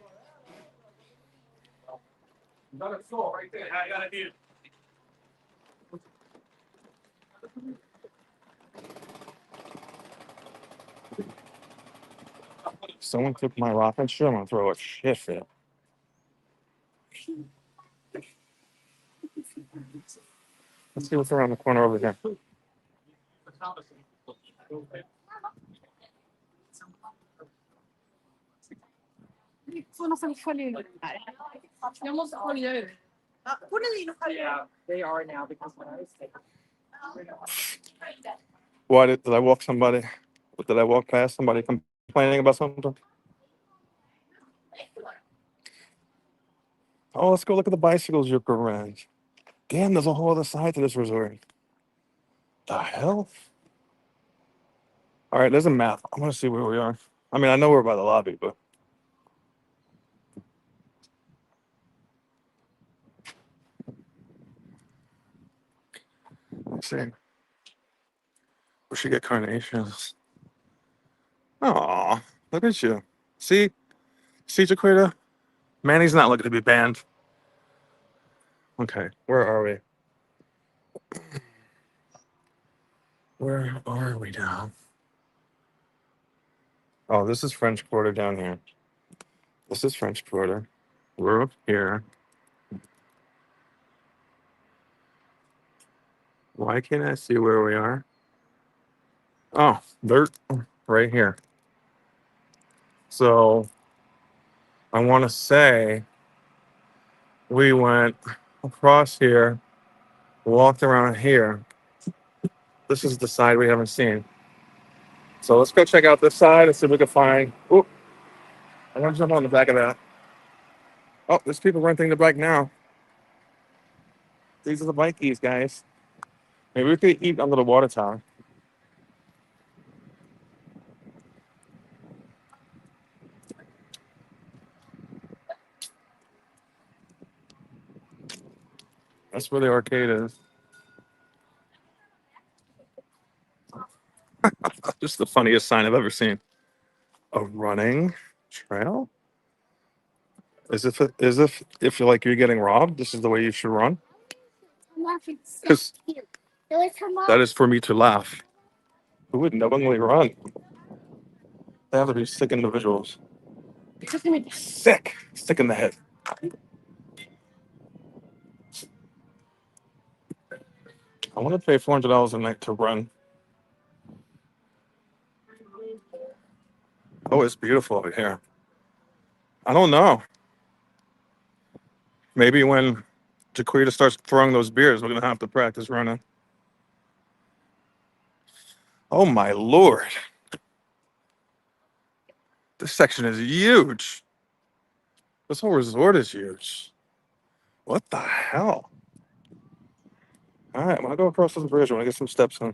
Someone took my rocket ship. I'm gonna throw a shit fit. Let's see what's around the corner over here. They are now because when I was taking. Why did I walk somebody? Did I walk past somebody complaining about something? Oh, let's go look at the bicycles you can rent. Damn, there's a whole other side to this resort. The hell? All right, there's a map. I want to see where we are. I mean, I know we're by the lobby, but let's see. We should get carnations. Aw, look at you. See, Jaquita? Manny's not looking to be banned. Okay, where are we? Where are we now? Oh, this is French Quarter down here. This is French Quarter. We're up here. Why can't I see where we are? Oh, they're right here. So I want to say we went across here, walked around here. This is the side we haven't seen. So let's go check out this side and see if we can find. Oh, I'm gonna jump on the back of that. Oh, there's people renting the bike now. These are the bikies, guys. Maybe we could eat under the water tower. That's where the arcade is. Just the funniest sign I've ever seen. A running trail? If you're like you're getting robbed, this is the way you should run. I'm laughing so Because cute. There come on. that is for me to laugh. Who would knowingly run? They have to be sick individuals. Sick. Sick in the head. I want to pay $400 a night to run. Oh, it's beautiful over here. I don't know. Maybe when Jaquita starts throwing those beers, we're gonna have to practice running. Oh my lord. This section is huge. This whole resort is huge. What the hell? All right, I'm gonna go across this bridge. I want to get some steps in.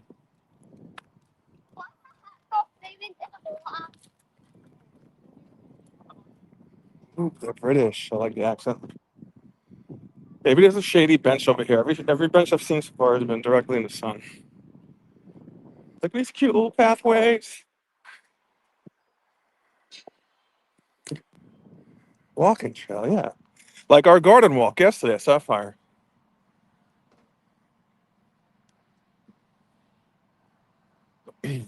Ooh, they're British. I like the accent. Maybe there's a shady bench over here. Every bench I've seen so far has been directly in the sun. Look at these cute little pathways. Walking trail, yeah. Like our garden walk yesterday at Sapphire. This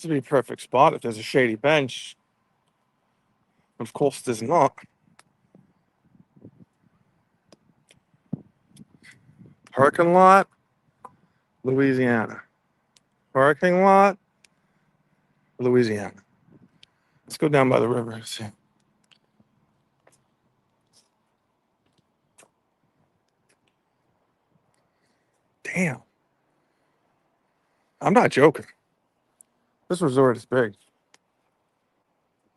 would be a perfect spot if there's a shady bench. Of course, there's not. Parking lot, Louisiana. Parking lot, Louisiana. Let's go down by the river and see. Damn. I'm not joking. This resort is big.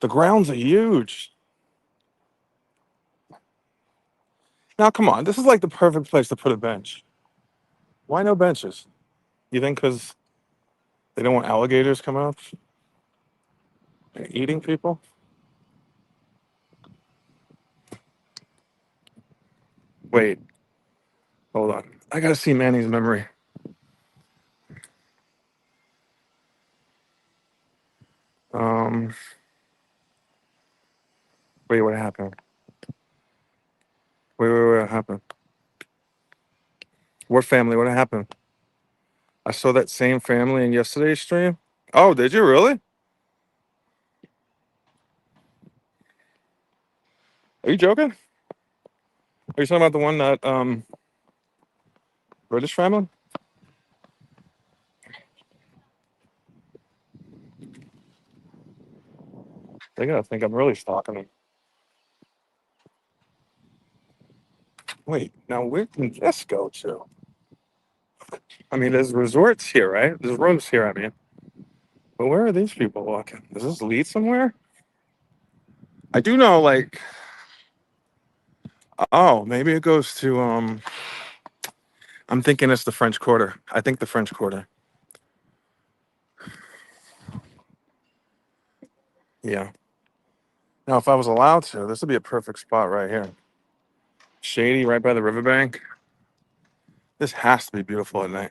The grounds are huge. Now, come on. This is like the perfect place to put a bench. Why no benches? You think because they don't want alligators coming up and eating people? Wait. Hold on. I got to see Manny's memory. Um. Wait, what happened? Wait, what happened? What family? What happened? I saw that same family in yesterday's stream. Oh, did you really? Are you joking? Are you talking about the one that British family? They gotta think I'm really stalking them. Wait, now where can this go to? I mean, there's resorts here, right? There's rooms here, I mean. But where are these people walking? Does this lead somewhere? I do know, like, oh, maybe it goes to I'm thinking it's the French Quarter. I think the French Quarter. Yeah. Now, if I was allowed to, this would be a perfect spot right here. Shady, right by the riverbank. This has to be beautiful at night.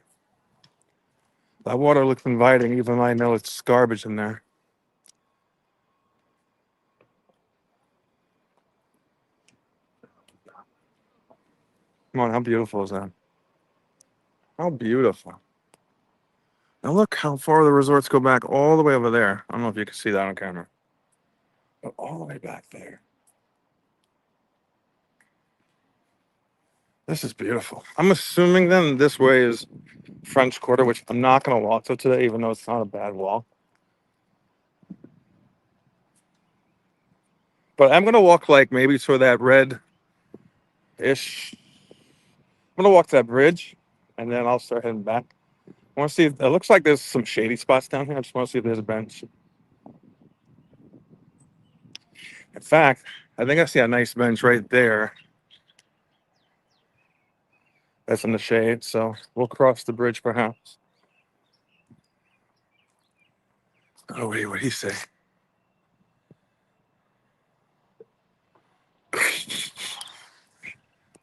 That water looks inviting, even though I know it's garbage in there. Come on, how beautiful is that? How beautiful. Now look how far the resorts go back all the way over there. I don't know if you can see that on camera. But all the way back there. This is beautiful. I'm assuming then this way is French Quarter, which I'm not going to walk to today, even though it's not a bad walk. But I'm going to walk like maybe to that red-ish. I'm going to walk to that bridge, and then I'll start heading back. I want to see. It looks like there's some shady spots down here. I just want to see if there's a bench. In fact, I think I see a nice bench right there. That's in the shade. So we'll cross the bridge perhaps. Oh wait, what'd he say?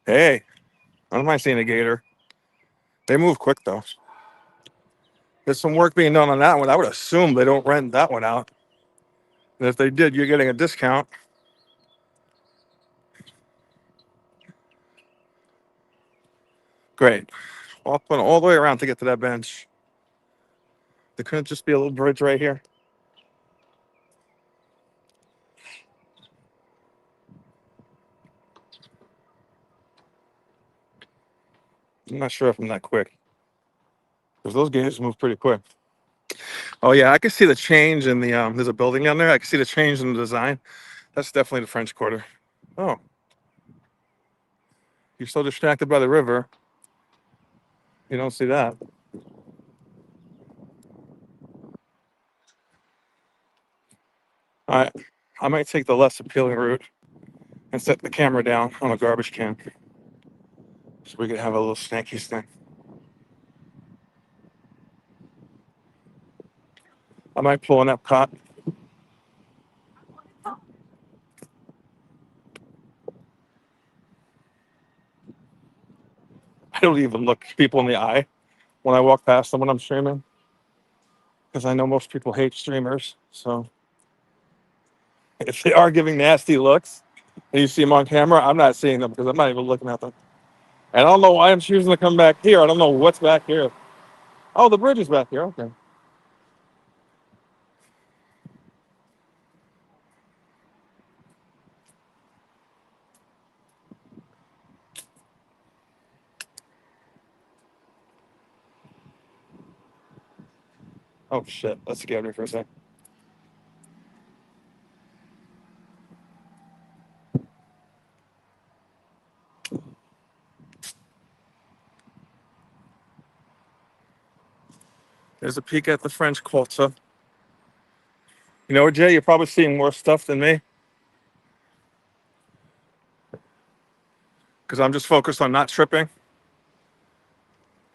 Hey, I don't mind seeing a gator. They move quick though. There's some work being done on that one. I would assume they don't rent that one out. And if they did, you're getting a discount. Great. Walking all the way around to get to that bench. There couldn't just be a little bridge right here. I'm not sure if I'm that quick. Because those gators move pretty quick. Oh yeah, I can see the change in the there's a building down there. I can see the change in the design. That's definitely the French Quarter. Oh, you're so distracted by the river. You don't see that. All right. I might take the less appealing route and set the camera down on a garbage can. So we can have a little snacky snack. I might pull an Epcot. I don't even look people in the eye when I walk past them when I'm streaming. Because I know most people hate streamers. So if they are giving nasty looks and you see them on camera, I'm not seeing them because I'm not even looking at them. And I don't know why I'm choosing to come back here. I don't know what's back here. Oh, the bridge is back here. Okay. Oh, shit. That scared me for a second. There's a peek at the French Quarter. You know what, Jay? You're probably seeing more stuff than me because I'm just focused on not tripping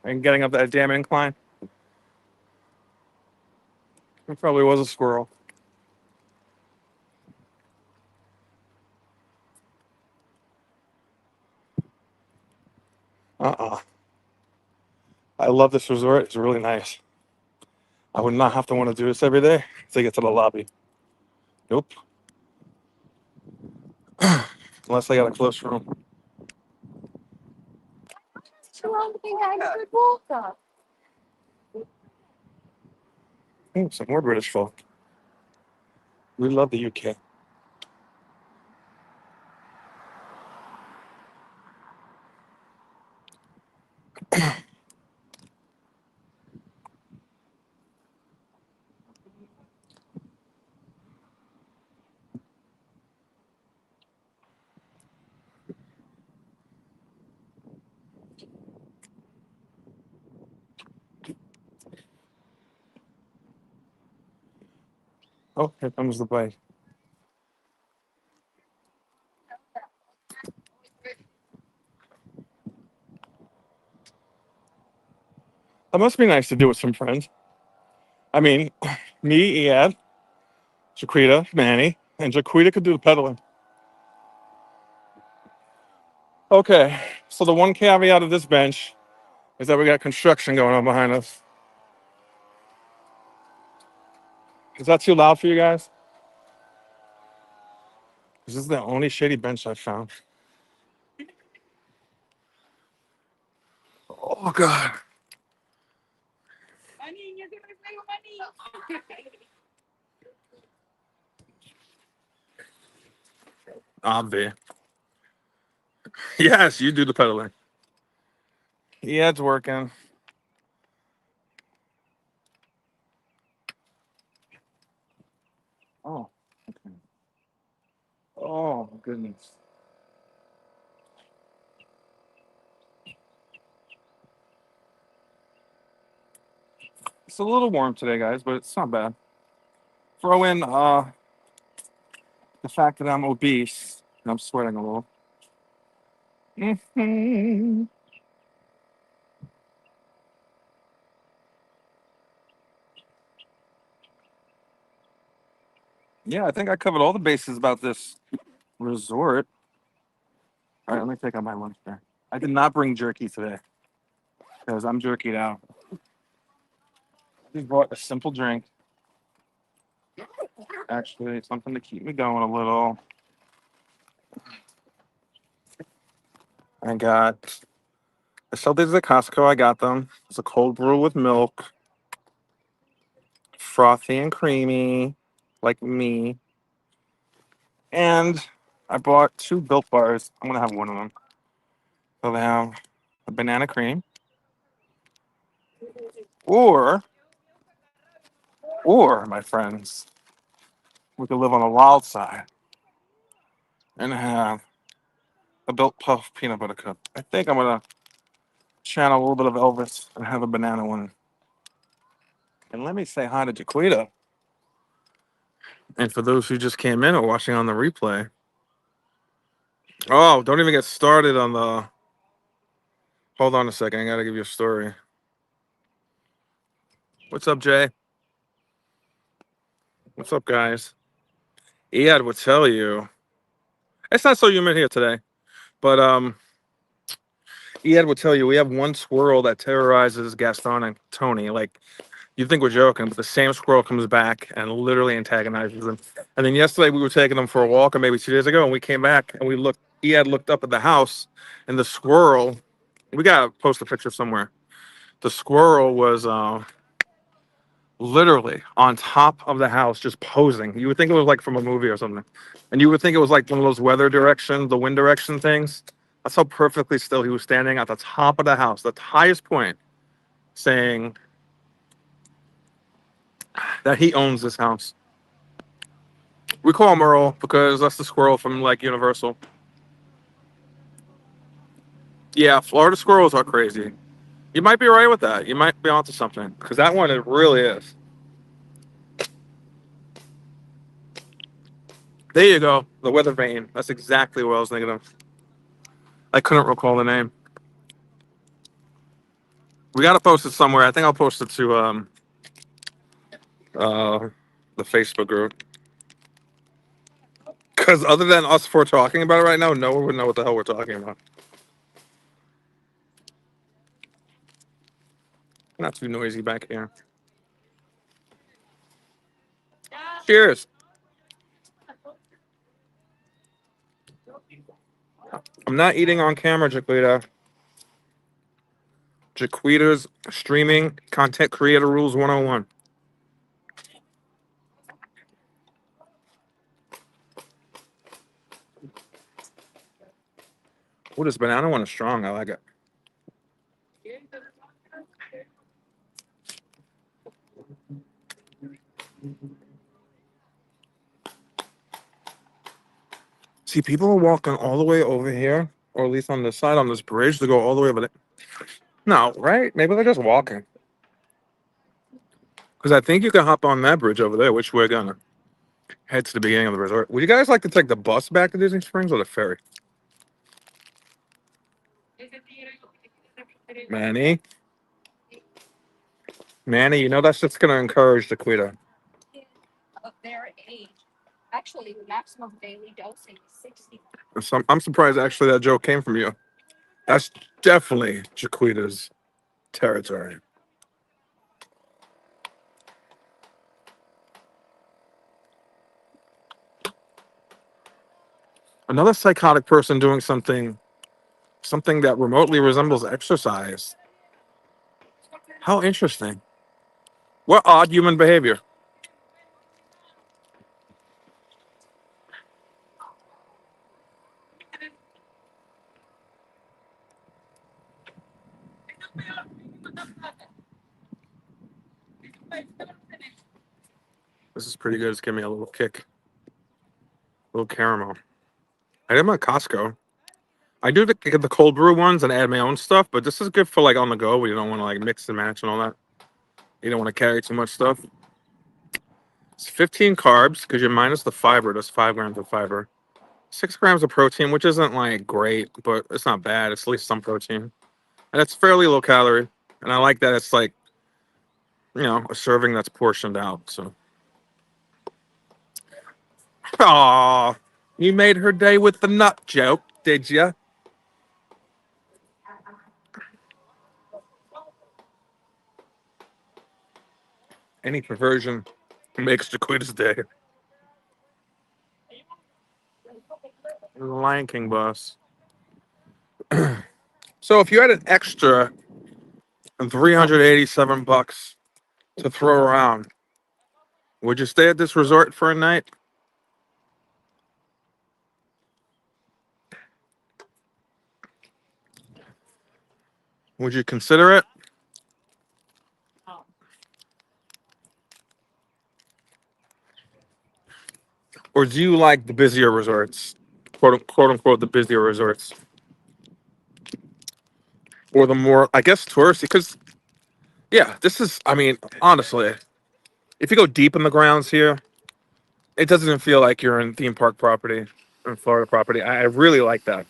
and getting up that damn incline. It probably was a squirrel. Uh-uh. I love this resort. It's really nice. I would not have to want to do this every day to get to the lobby. Nope. Unless I got a close room. Too long to think I had a good walk up. Ooh, some more British folk. We love the UK. Oh, here comes the bike. That must be nice to do with some friends. I mean, me, Ian, Jaquita, Manny, and Jaquita could do the pedaling. Okay, so the one caveat of this bench is that we got construction going on behind us. Is that too loud for you guys? This is the only shady bench I've found. Oh God. Obvi. Yes, you do the pedaling. Yeah, it's working. Oh, okay. Oh, goodness. It's a little warm today, guys, but it's not bad. Throw in the fact that I'm obese and I'm sweating a little. Mhm. Yeah, I think I covered all the bases about this resort. All right, let me take out my lunch there. I did not bring jerky today because I'm jerkied out. I just brought a simple drink. Actually, something to keep me going a little. I got, I sold these at Costco. I got them. It's a cold brew with milk, frothy and creamy, like me. And I bought two Built Bars. I'm gonna have one of them. So they have a banana cream, or, my friends, we could live on the wild side and have a Built Puff peanut butter cup. I think I'm gonna channel a little bit of Elvis and have a banana one. And let me say hi to Jaquita. And for those who just came in or watching on the replay, oh, don't even get started on the. Hold on a second. I got to give you a story. What's up, Jay? What's up, guys? Ed would tell you. It's not so humid here today, but Ed would tell you we have one squirrel that terrorizes Gaston and Tony. Like, you think we're joking, but the same squirrel comes back and literally antagonizes them. And then yesterday we were taking them for a walk, or maybe 2 days ago, and we came back and we looked. Ed looked up at the house, and the squirrel. We gotta post a picture somewhere. The squirrel was literally on top of the house, just posing. You would think it was like from a movie or something, and you would think it was like one of those weather direction, the wind direction things. That's how perfectly still he was standing at the top of the house, the highest point, saying that he owns this house. We call him Earl because that's the squirrel from like Universal. Yeah, Florida squirrels are crazy. You might be right with that. You might be onto something because that one it really is. There you go, the weather vane. That's exactly what I was thinking of. I couldn't recall the name. We got to post it somewhere. I think I'll post it to uh, the Facebook group. Because other than us four talking about it right now, no one would know what the hell we're talking about. Not too noisy back here. Cheers. I'm not eating on camera, Jaquita. Jaquita's streaming content creator rules 101. Oh, this banana one is strong. I like it. See, people are walking all the way over here, or at least on this side on this bridge to go all the way over there. No, right? Maybe they're just walking. Because I think you can hop on that bridge over there, which we're gonna head to the beginning of the resort. Would you guys like to take the bus back to Disney Springs or the ferry? Manny? Manny, you know that's just gonna encourage Jaquita. Actually, the maximum daily dosing is 60. So I'm surprised actually that joke came from you. That's definitely Jaquita's territory. Another psychotic person doing something that remotely resembles exercise. How interesting. What odd human behavior. This is pretty good. It's giving me a little kick. A little caramel. I did them at Costco. I do get the cold brew ones and add my own stuff, but this is good for like on the go where you don't want to like mix and match and all that. You don't want to carry too much stuff. It's 15 carbs because you're minus the fiber. That's 5 grams of fiber. 6 grams of protein, which isn't like great, but it's not bad. It's at least some protein. And it's fairly low calorie. And I like that it's like, a serving that's portioned out. So, aw, you made her day with the nut joke, did ya? Any perversion makes Jaquita's day. Lion King boss. So if you had an extra $387 to throw around, would you stay at this resort for a night? Would you consider it? Or do you like the busier resorts? Quote unquote, the busier resorts. Or the more, I guess, touristy. Because, yeah, this is, I mean, honestly, if you go deep in the grounds here, it doesn't even feel like you're in theme park property, in Florida property. I really like that.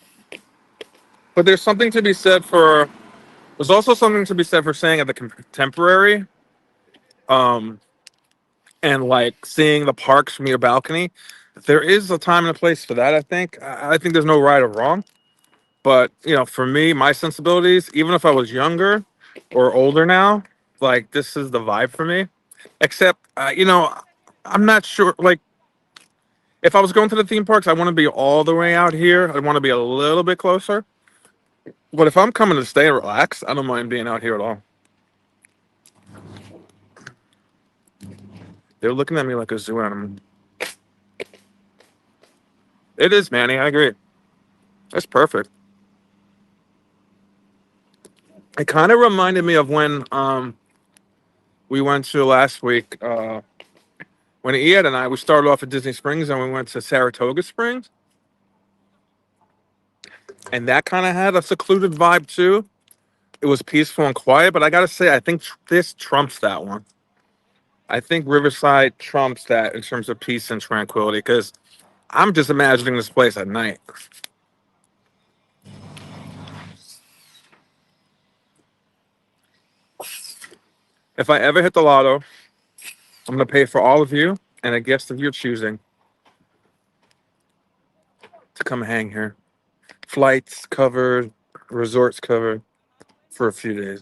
But there's also something to be said for staying at the Contemporary, um, and like seeing the parks from your balcony. There is a time and a place for that, I think. I think there's no right or wrong. But, for me, my sensibilities, even if I was younger or older now, like this is the vibe for me. Except, I'm not sure. Like, if I was going to the theme parks, I want to be all the way out here. I want to be a little bit closer. But if I'm coming to stay and relax, I don't mind being out here at all. They're looking at me like a zoo animal. It is, Manny. I agree. That's perfect. It kind of reminded me of when we went to last week. When Ian and we started off at Disney Springs and we went to Saratoga Springs, and that kind of had a secluded vibe too. It was peaceful and quiet, but I gotta say, I think this trumps that one. I think Riverside trumps that in terms of peace and tranquility because I'm just imagining this place at night. If I ever hit the lotto, I'm gonna pay for all of you and a guest of your choosing to come hang here. Flights covered, resorts covered for a few days.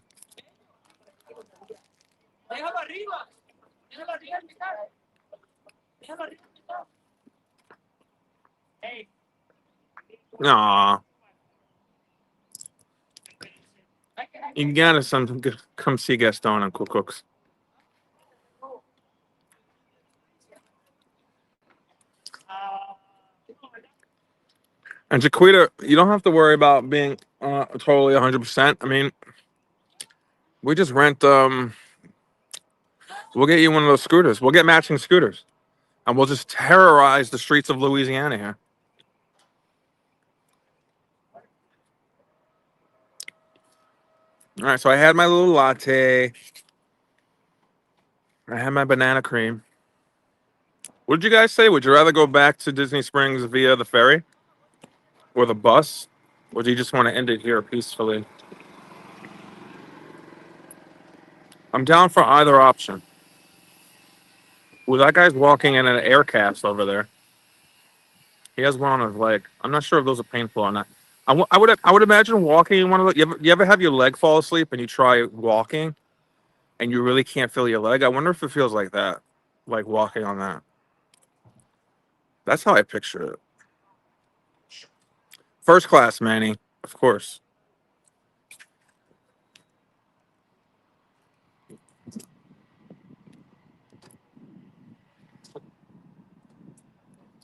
Aw, you gotta come see Gaston and Cool Cooks. And Jaquita, you don't have to worry about being totally 100%. I mean, we just rent. We'll get you one of those scooters. We'll get matching scooters, and we'll just terrorize the streets of Louisiana here. All right, so I had my little latte. I had my banana cream. What did you guys say? Would you rather go back to Disney Springs via the ferry or the bus, or do you just want to end it here peacefully? I'm down for either option. Well, that guy's walking in an air cast over there. He has one on his leg. I'm not sure if those are painful or not. I would imagine walking in one of those. You ever have your leg fall asleep and you try walking and you really can't feel your leg? I wonder if it feels like that, like walking on that. That's how I picture it. First class, Manny, of course.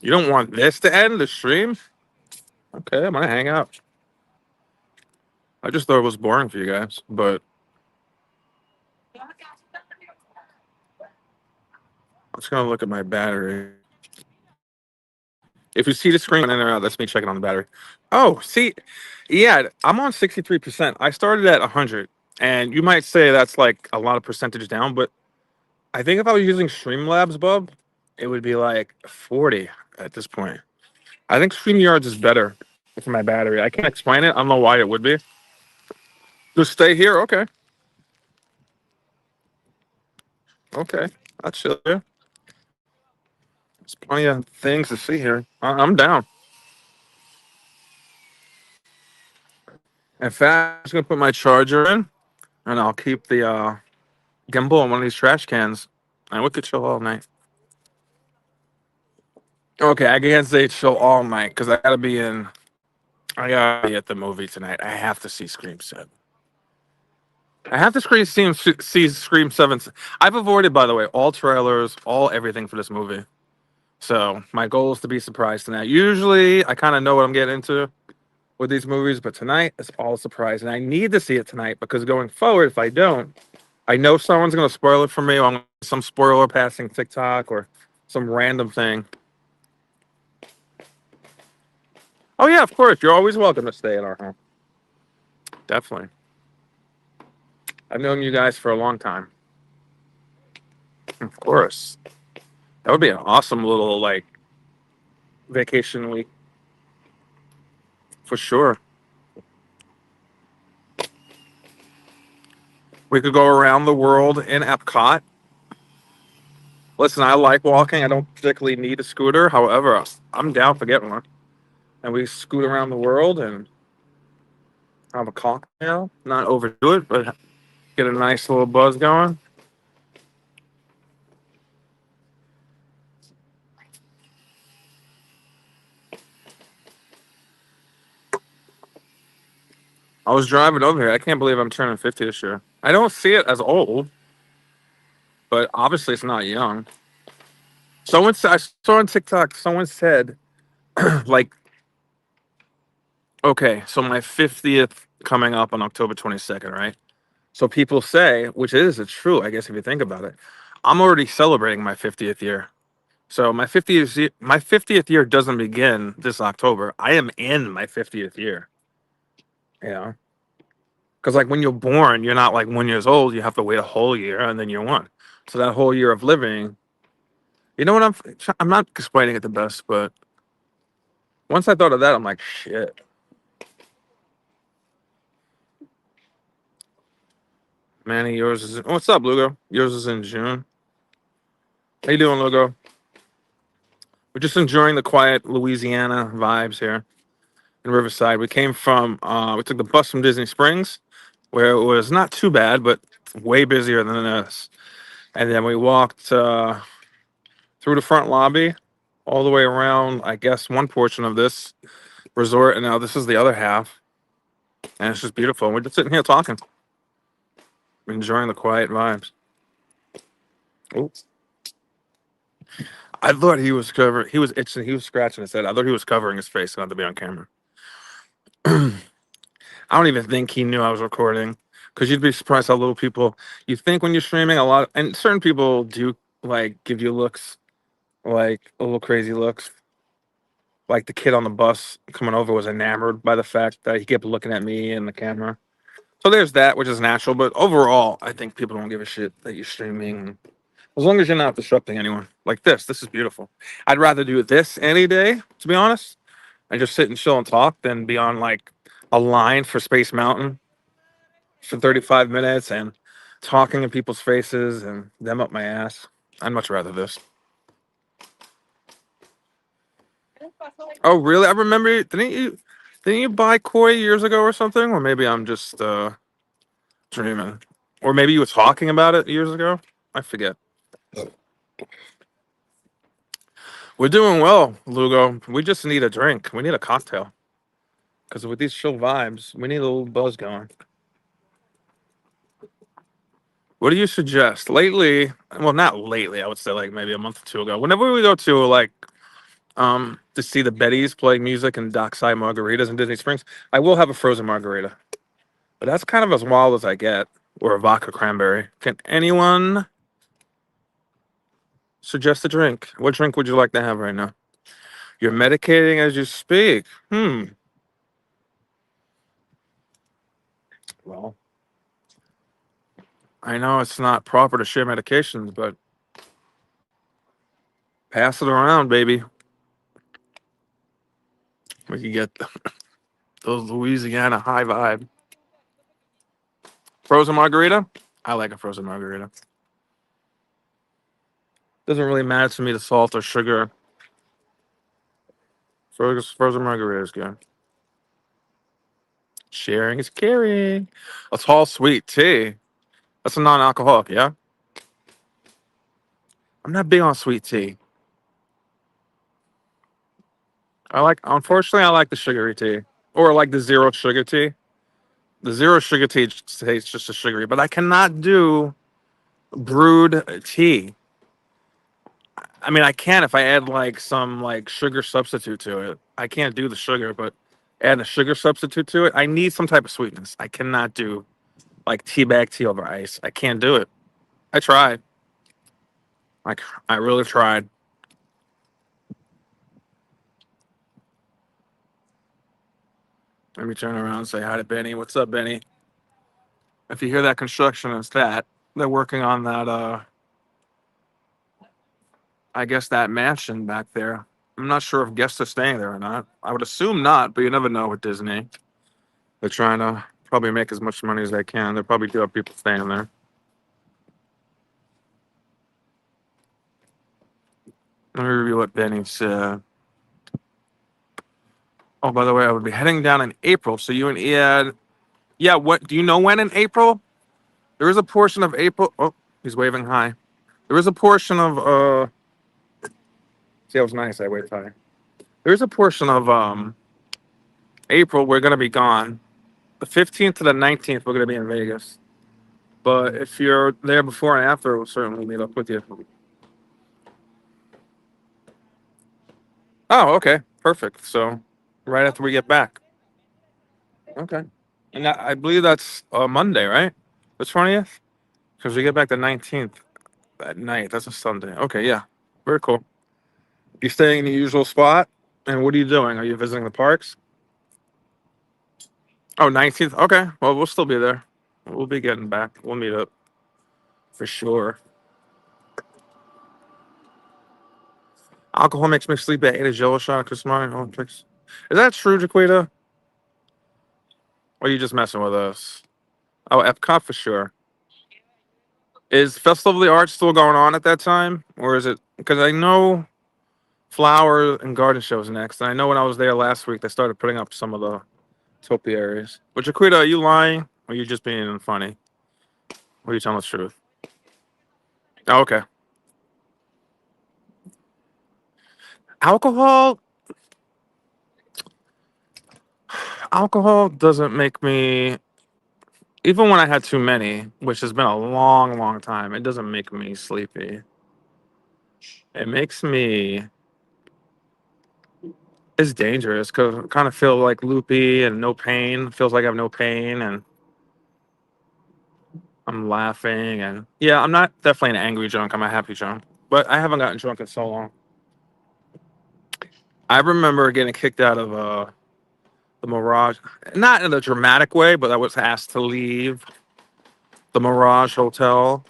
You don't want this to end the stream? Okay, I'm gonna hang out. I just thought it was boring for you guys, but I'm just gonna look at my battery. If you see the screen in or out, that's me checking on the battery. Oh, see, yeah, I'm on 63%. I started at 100, and you might say that's like a lot of percentage down, but I think if I was using Streamlabs, Bub, it would be like 40 at this point. I think StreamYards is better for my battery. I can't explain it. I don't know why it would be. Just stay here. Okay. Okay. I'll chill here. There's plenty of things to see here. I'm down. In fact, I'm just going to put my charger in, and I'll keep the gimbal in one of these trash cans, and we could chill all night. Okay, I can't say chill all night because I gotta be at the movie tonight. I have to see Scream 7. I have to see Scream 7. I've avoided, by the way, all trailers, all everything for this movie. So my goal is to be surprised tonight. Usually, I kind of know what I'm getting into with these movies, but tonight it's all a surprise, and I need to see it tonight because going forward, if I don't, I know someone's gonna spoil it for me on some spoiler passing TikTok or some random thing. Oh yeah, of course, you're always welcome to stay at our home. Definitely. I've known you guys for a long time. Of course. That would be an awesome little like vacation week for sure. We could go around the world in Epcot. Listen, I like walking. I don't particularly need a scooter. However, I'm down for getting one. And we scoot around the world and have a cocktail. Not overdo it, but get a nice little buzz going. I was driving over here. I can't believe I'm turning 50 this year. I don't see it as old, but obviously it's not young. I saw on TikTok, someone said, like, okay, so my 50th coming up on October 22nd, right? So people say, which is it's true, I guess if you think about it, I'm already celebrating my 50th year. So my 50th year doesn't begin this October. I am in my 50th year. You know, because like when you're born, you're not like 1 years old. You have to wait a whole year and then you're one. So that whole year of living, you know what I'm not explaining it the best, but once I thought of that, I'm like, shit. Manny, yours is what's up, Lugo? Yours is in June. How you doing, Lugo? We're just enjoying the quiet Louisiana vibes here in Riverside. We took the bus from Disney Springs, where it was not too bad, but way busier than this. And then we walked through the front lobby, all the way around, I guess, one portion of this resort, and now this is the other half. And it's just beautiful. We're just sitting here talking, enjoying the quiet vibes. Oops. I thought he was covering. He was itching. He was scratching his head. I thought he was covering his face not to be on camera. I don't even think he knew I was recording because you'd be surprised how little people you think when you're streaming a lot, and certain people do like give you looks, like a little crazy looks. Like the kid on the bus coming over was enamored by the fact that he kept looking at me and the camera. So there's that, which is natural. But overall, I think people don't give a shit that you're streaming. As long as you're not disrupting anyone. Like this is beautiful. I'd rather do this any day, to be honest, and just sit and chill and talk than be on like a line for Space Mountain for 35 minutes and talking in people's faces and them up my ass. I'd much rather this. Oh, really? I remember. Didn't you buy koi years ago or something? Or maybe I'm just dreaming. Or maybe you were talking about it years ago. I forget. We're doing well, Lugo. We just need a drink. We need a cocktail. Because with these chill vibes, we need a little buzz going. What do you suggest? Lately, well, not lately, I would say like maybe a month or two ago. Whenever we go to like to see the Bettys play music and dockside margaritas in Disney Springs, I will have a frozen margarita. But that's kind of as wild as I get. Or a vodka cranberry. Can anyone suggest a drink? What drink would you like to have right now? You're medicating as you speak. Well, I know it's not proper to share medications, but pass it around, baby. We can get those Louisiana high vibe. Frozen margarita? I like a frozen margarita. Doesn't really matter to me the salt or sugar. Frozen margarita is good. Sharing is caring. A tall sweet tea. That's a non-alcoholic, yeah? I'm not big on sweet tea. Unfortunately, I like the sugary tea. Or like the zero sugar tea. The zero sugar tea tastes just as sugary, but I cannot do brewed tea. I mean, I can if I add like some like sugar substitute to it. I can't do the sugar, but add a sugar substitute to it. I need some type of sweetness. I cannot do like tea bag tea over ice. I can't do it. I tried. Like I really tried. Let me turn around and say hi to Benny. What's up, Benny? If you hear that construction, it's that. They're working on that I guess that mansion back there. I'm not sure if guests are staying there or not. I would assume not, but you never know with Disney. They're trying to probably make as much money as they can. They probably do have people staying there. Let me review what Benny said. Oh, by the way, I would be heading down in April. So you and Iad, yeah. What do you know when in April? There is a portion of April. Oh, he's waving hi. There is a portion of See, that was nice. I waved hi. There is a portion of April we're gonna be gone. The 15th to the 19th we're gonna be in Vegas. But if you're there before and after, we'll certainly meet up with you. Oh, okay, perfect. So right after we get back. Okay, and I believe that's Monday, right? The 20th, because we get back the 19th at night. That's a Sunday. Okay, yeah, very cool. You staying in the usual spot? And what are you doing? Are you visiting the parks? Oh, 19th. Okay, well, we'll still be there. We'll be getting back. We'll meet up for sure. Alcohol makes me sleepy. I ate a Jello shot this morning. Oh, please. Is that true, Jaquita? Or are you just messing with us? Oh, Epcot for sure. Is Festival of the Arts still going on at that time, or is it? Because I know flower and garden shows next, and I know when I was there last week, they started putting up some of the topiaries. But Jaquita, are you lying, or are you just being funny? Or are you telling the truth? Oh, okay. Alcohol, alcohol doesn't make me. Even when I had too many, which has been a long, long time, it doesn't make me sleepy. It makes me. It's dangerous because I kind of feel like loopy and no pain. Feels like I have no pain and I'm laughing and yeah, I'm not definitely an angry drunk. I'm a happy drunk, but I haven't gotten drunk in so long. I remember getting kicked out of the Mirage, not in a dramatic way, but I was asked to leave the Mirage Hotel.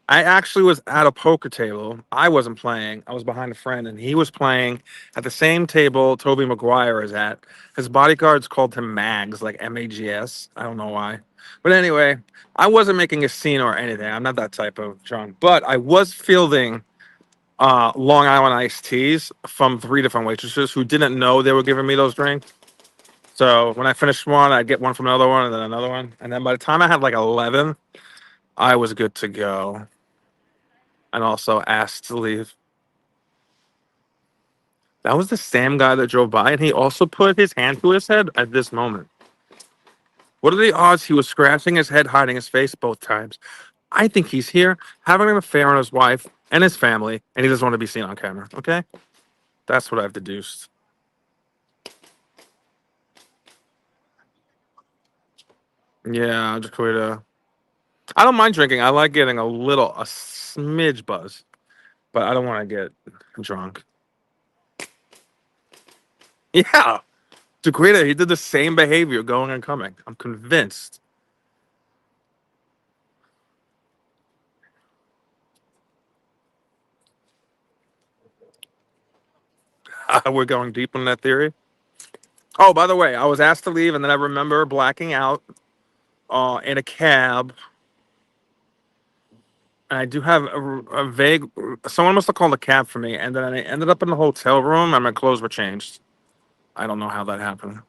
I actually was at a poker table. I wasn't playing. I was behind a friend, and he was playing at the same table Toby Maguire is at. His bodyguards called him Mags, like Mags. I don't know why. But anyway, I wasn't making a scene or anything. I'm not that type of drunk. But I was fielding Long Island iced teas from 3 different waitresses who didn't know they were giving me those drinks. So when I finished one, I'd get one from another one and then another one. And then by the time I had like 11, I was good to go. And also asked to leave. That was the same guy that drove by, and he also put his hand to his head at this moment. What are the odds he was scratching his head, hiding his face both times? I think he's here having an affair on his wife and his family, and he doesn't want to be seen on camera. Okay? That's what I've deduced. Yeah, Jaquita. I don't mind drinking. I like getting a smidge buzz, but I don't want to get drunk. Yeah, Jaquita, he did the same behavior going and coming. I'm convinced. We're going deep on that theory. Oh, by the way, I was asked to leave, and then I remember blacking out in a cab. And I do have a vague. Someone must have called a cab for me, and then I ended up in the hotel room, and my clothes were changed. I don't know how that happened.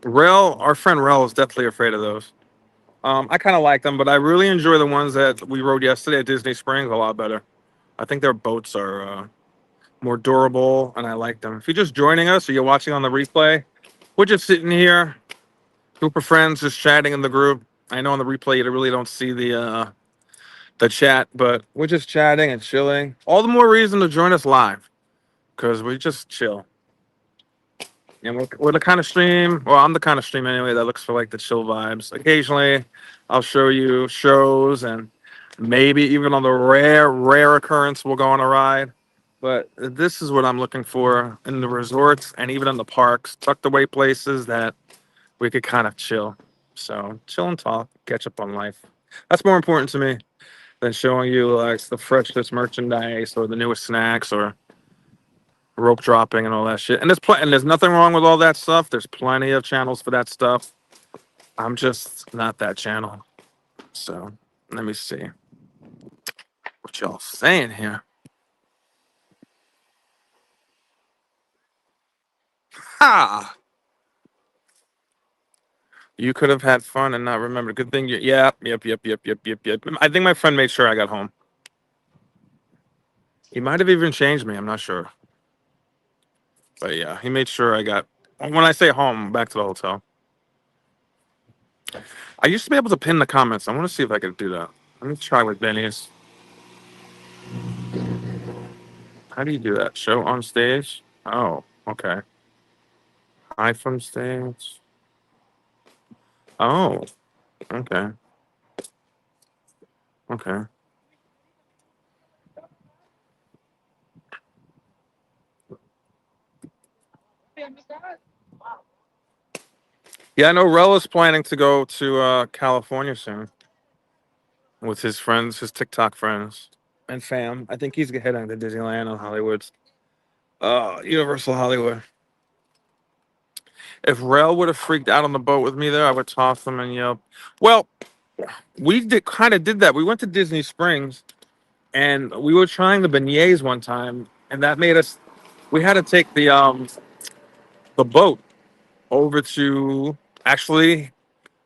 Our friend Rel is definitely afraid of those. I kind of like them, but I really enjoy the ones that we rode yesterday at Disney Springs a lot better. I think their boats are more durable, and I like them. If you're just joining us or you're watching on the replay, we're just sitting here, group of friends, just chatting in the group. I know on the replay you really don't see the chat, but we're just chatting and chilling. All the more reason to join us live because we just chill. And we're the kind of stream. Well, I'm the kind of stream anyway that looks for like the chill vibes. Occasionally, I'll show you shows and maybe even on the rare occurrence we'll go on a ride. But this is what I'm looking for in the resorts and even in the parks, tucked away places that we could kind of chill. So chill and talk, catch up on life. That's more important to me than showing you like the freshest merchandise or the newest snacks or rope dropping and all that shit. And there's nothing wrong with all that stuff. There's plenty of channels for that stuff. I'm just not that channel. So let me see what y'all saying here. Ha! You could have had fun and not remember. Good thing you. Yeah. Yep. I think my friend made sure I got home. He might have even changed me. I'm not sure. But yeah, he made sure I got. When I say home, back to the hotel. I used to be able to pin the comments. I want to see if I could do that. Let me try with Benny's. How do you do that? Show on stage? Oh, okay. Hi from stage. Oh, okay. Okay. Yeah, I know Rel is planning to go to California soon with his friends, his TikTok friends and fam. I think he's heading to Disneyland and Hollywood. Universal Hollywood. If Rel would have freaked out on the boat with me there, I would toss him and yell. Well, we did that. We went to Disney Springs and we were trying the beignets one time, and that made us. We had to take the boat over to actually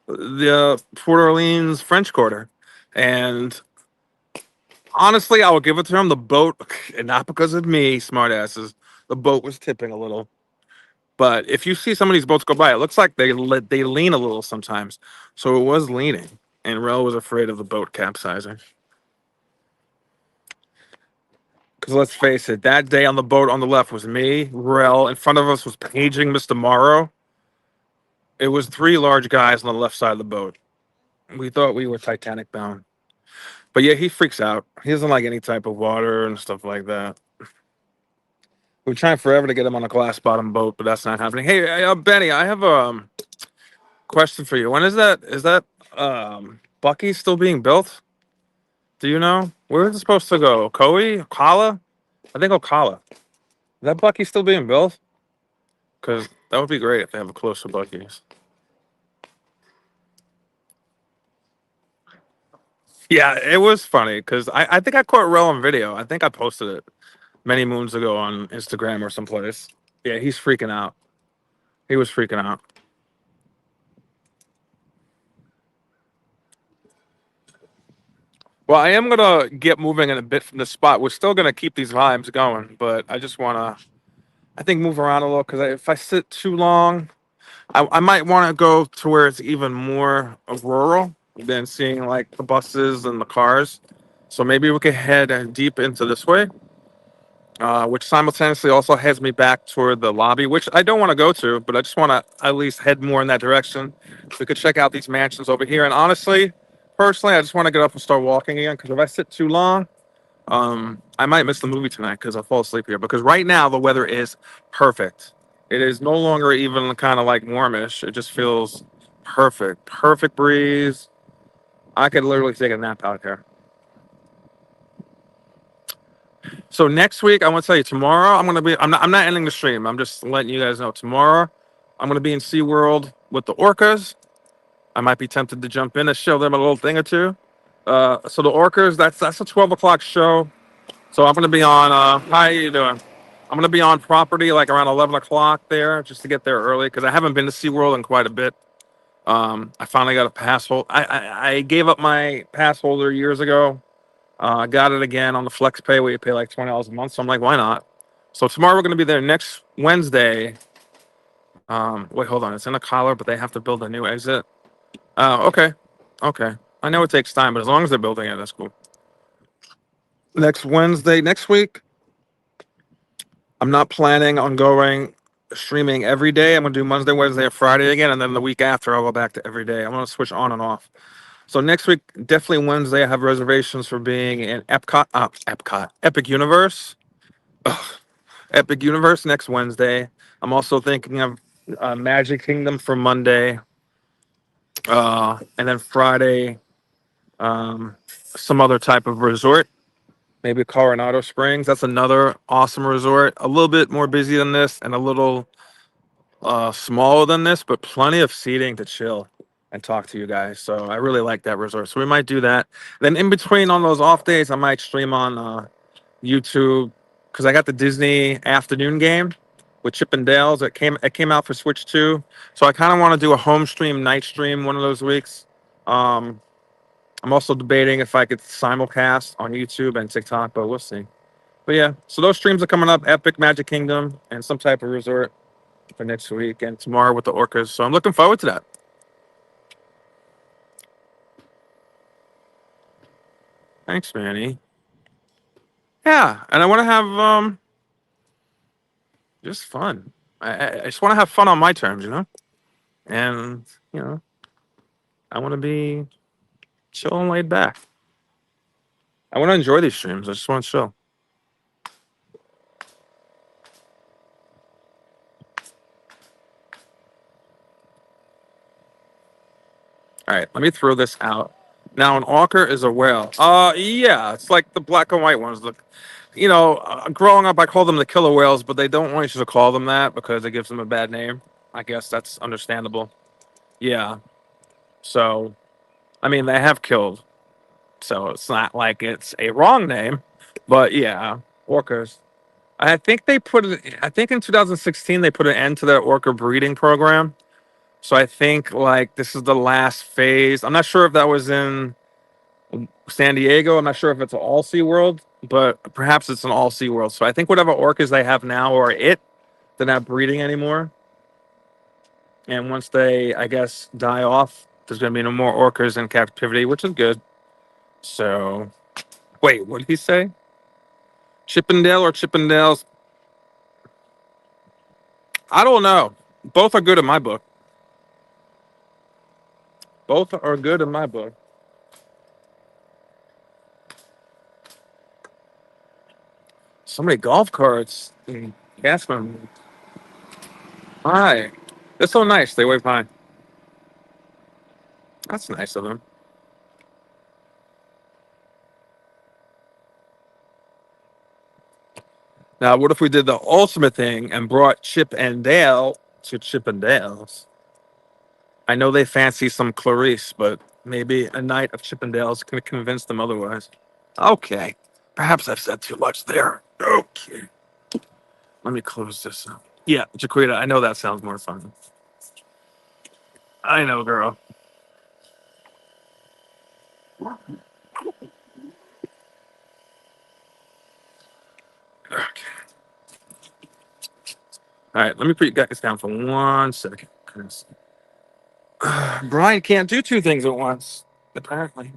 the Port Orleans French Quarter, and honestly, I will give it to him. The boat, and not because of me, smartasses. The boat was tipping a little. But if you see some of these boats go by, it looks like they lean a little sometimes. So it was leaning, and Rel was afraid of the boat capsizing. Because let's face it, that day on the boat on the left was me, Rel. In front of us was paging Mr. Morrow. It was 3 large guys on the left side of the boat. We thought we were Titanic bound. But yeah, he freaks out. He doesn't like any type of water and stuff like that. We're trying forever to get him on a glass bottom boat, but that's not happening. Hey, Benny, I have a question for you. When is that Bucky still being built? Do you know? Where is it supposed to go? Koi? Ocala? I think Ocala. Is that Bucky still being built? Because That would be great if they have a closer Buc-ee's. Yeah, it was funny because I think I caught Rel on video. I think I posted it many moons ago on Instagram or someplace. Yeah, he's freaking out. He was freaking out. Well, I am gonna get moving in a bit from the spot. We're still gonna keep these vibes going, but I just wanna, I think, move around a little because if I sit too long, I might want to go to where it's even more rural than seeing like the buses and the cars. So maybe we could head deep into this way, which simultaneously also heads me back toward the lobby, which I don't want to go to, but I just want to at least head more in that direction. We could check out these mansions over here. And honestly, personally, I just want to get up and start walking again because if I sit too long, I might miss the movie tonight because I'll fall asleep here. Because right now the weather is perfect. It is no longer even kind of like warmish. It just feels perfect. Perfect breeze. I could literally take a nap out here. So next week, I want to tell you tomorrow. I'm gonna be. I'm not ending the stream. I'm just letting you guys know. Tomorrow, I'm gonna be in SeaWorld with the orcas. I might be tempted to jump in and show them a little thing or two. So the orcas. That's a 12 o'clock show. So I'm gonna be on. How you doing? I'm gonna be on property like around 11 o'clock there, just to get there early because I haven't been to SeaWorld in quite a bit. I finally got a pass hold. I gave up my pass holder years ago. I got it again on the flex pay where you pay like $20 a month. So I'm like, why not? So tomorrow we're gonna be there. Next Wednesday. Wait, hold on. It's in a collar, but they have to build a new exit. Okay, okay. I know it takes time, but as long as they're building it, that's cool. Next Wednesday, next week. I'm not planning on going streaming every day. I'm gonna do Monday, Wednesday, and Friday again, and then the week after I'll go back to every day. I'm gonna switch on and off. So next week, definitely Wednesday, I have reservations for being in Epic Universe, Epic Universe next Wednesday. I'm also thinking of Magic Kingdom for Monday, and then Friday, some other type of resort, maybe Coronado Springs. That's another awesome resort. A little bit more busy than this, and a little smaller than this, but plenty of seating to chill and talk to you guys. So I really like that resort. So we might do that. Then in between on those off days, I might stream on YouTube because I got the Disney afternoon game with Chip and Dale's. It came out for Switch 2. So I kind of want to do a home stream, night stream one of those weeks. Um, I'm also debating if I could simulcast on YouTube and TikTok, but we'll see. But yeah, so those streams are coming up: Epic, Magic Kingdom, and some type of resort for next week, and tomorrow with the orcas. So I'm looking forward to that. Thanks, Manny. Yeah, and I want to have just fun. I just want to have fun on my terms, and you know I want to be chill and laid back. I want to enjoy these streams. I just want to chill. All right, let me throw this out. Now, an orca is a whale. Yeah, it's like the black and white ones. Look, growing up, I called them the killer whales, but they don't want you to call them that because it gives them a bad name. I guess that's understandable. Yeah. So, I mean, they have killed, so it's not like it's a wrong name, but yeah, orcas. I think they put it. I think in 2016 they put an end to their orca breeding program. So I think like this is the last phase. I'm not sure if that was in San Diego. I'm not sure if it's an all sea world, but perhaps it's an all sea world. So I think whatever orcas they have now are it. They're not breeding anymore. And once they, I guess, die off, there's going to be no more orcas in captivity, which is good. So, wait, what did he say? Chippendale or Chippendales? I don't know. Both are good in my book. Both are good in my book. So many golf carts in Casman. Hi. They're so nice. They wave hi. That's nice of them. Now, what if we did the ultimate thing and brought Chip and Dale to Chippendales. I know they fancy some Clarice, but maybe a night of Chippendales can convince them otherwise. Okay. Perhaps I've said too much there. Okay. Let me close this up. Yeah, Jaquita, I know that sounds more fun. I know, girl. Okay. All right, let me put you guys down for 1 second. 'Cause Brian can't do two things at once, apparently.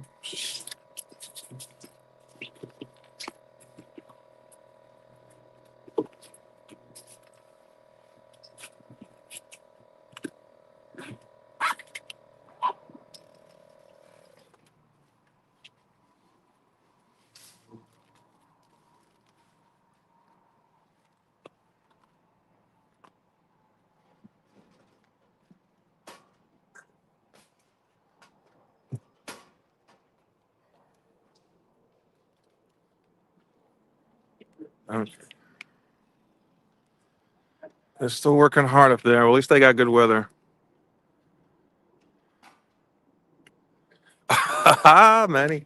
Okay. They're still working hard up there. Well, at least they got good weather. Manny.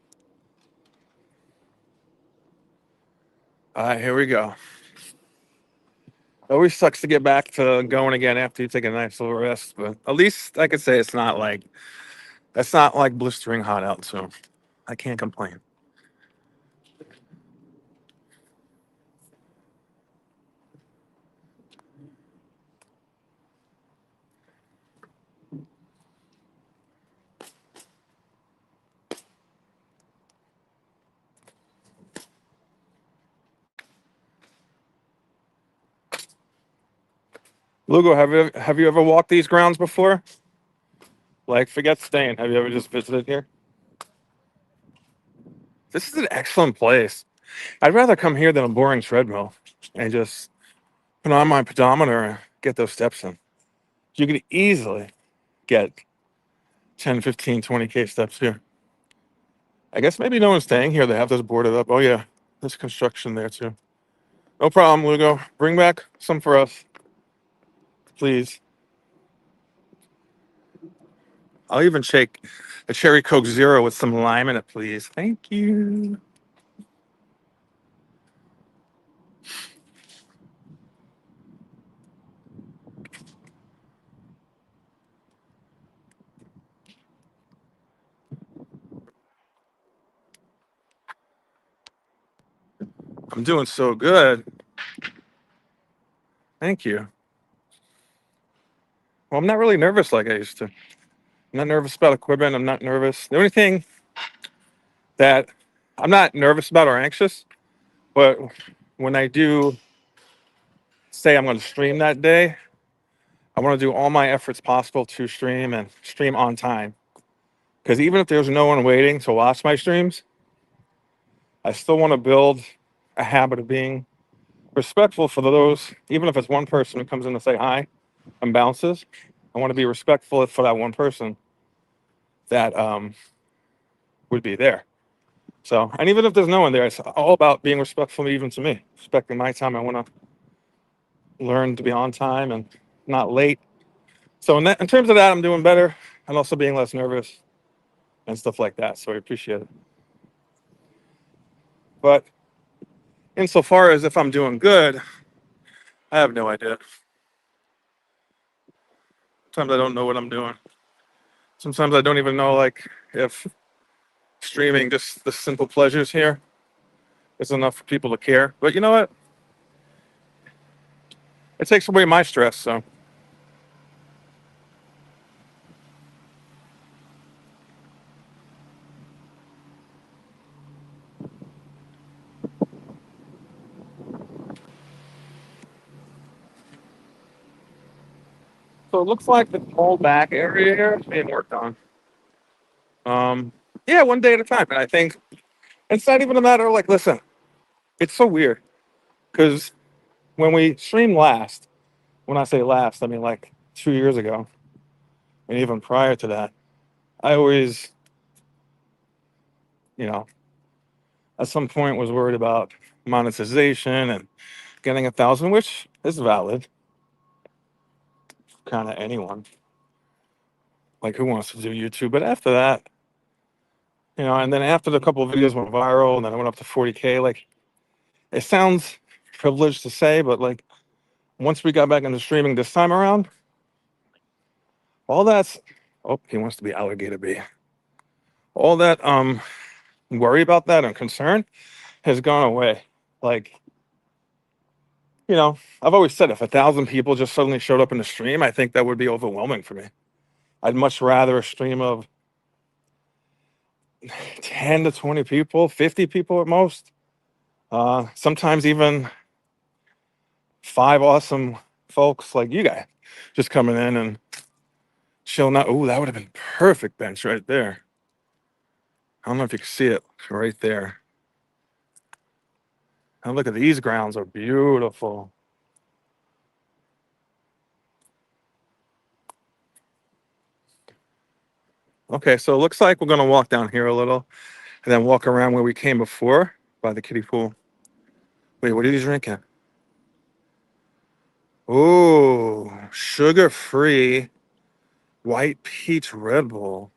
All right, here we go. Always sucks to get back to going again after you take a nice little rest, but at least I could say it's not like blistering hot out, so I can't complain. Lugo, have you ever walked these grounds before? Like, forget staying. Have you ever just visited here? This is an excellent place. I'd rather come here than a boring treadmill and just put on my pedometer and get those steps in. You could easily get 10, 15, 20K steps here. I guess maybe no one's staying here. They have this boarded up. Oh, yeah, there's construction there too. No problem, Lugo. Bring back some for us, please. I'll even shake a cherry Coke Zero with some lime in it, please. Thank you. I'm doing so good. Thank you. Well, I'm not really nervous like I used to. I'm not nervous about equipment. I'm not nervous. The only thing that I'm not nervous about or anxious, but when I do say I'm going to stream that day, I want to do all my efforts possible to stream and stream on time. Because even if there's no one waiting to watch my streams, I still want to build a habit of being respectful for those, even if it's one person who comes in to say hi and bounces. I want to be respectful for that one person that would be there. So, and even if there's no one there, it's all about being respectful, even to me, respecting my time. I want to learn to be on time and not late. So, in terms of that, I'm doing better and also being less nervous and stuff like that. So, I appreciate it. But insofar as if I'm doing good, I have no idea. Sometimes I don't know what I'm doing. Sometimes I don't even know, like, if streaming just the simple pleasures here is enough for people to care. But you know what? It takes away my stress. So it looks like the whole back area here is being worked on. Um, yeah, one day at a time. And I think it's not even a matter of like, listen, it's so weird because when we streamed last, when I say last, I mean like 2 years ago, and even prior to that, I always, you know, at some point was worried about monetization and getting 1,000, which is valid. kind of anyone. Like, who wants to do YouTube? But after that, and then after the couple of videos went viral and then I went up to 40K, like, it sounds privileged to say, but like, once we got back into streaming this time around, all that's, oh, he wants to be alligator B. All that worry about that and concern has gone away. Like, I've always said if 1,000 people just suddenly showed up in the stream, I think that would be overwhelming for me. I'd much rather a stream of 10 to 20 people, 50 people at most. Sometimes even 5 awesome folks like you guys just coming in and chilling out. Ooh, that would have been perfect bench right there. I don't know if you can see it right there. And look at these grounds are beautiful. Okay, so it looks like we're gonna walk down here a little and then walk around where we came before by the kiddie pool. Wait, what are you drinking? Ooh, sugar-free white peach Red Bull.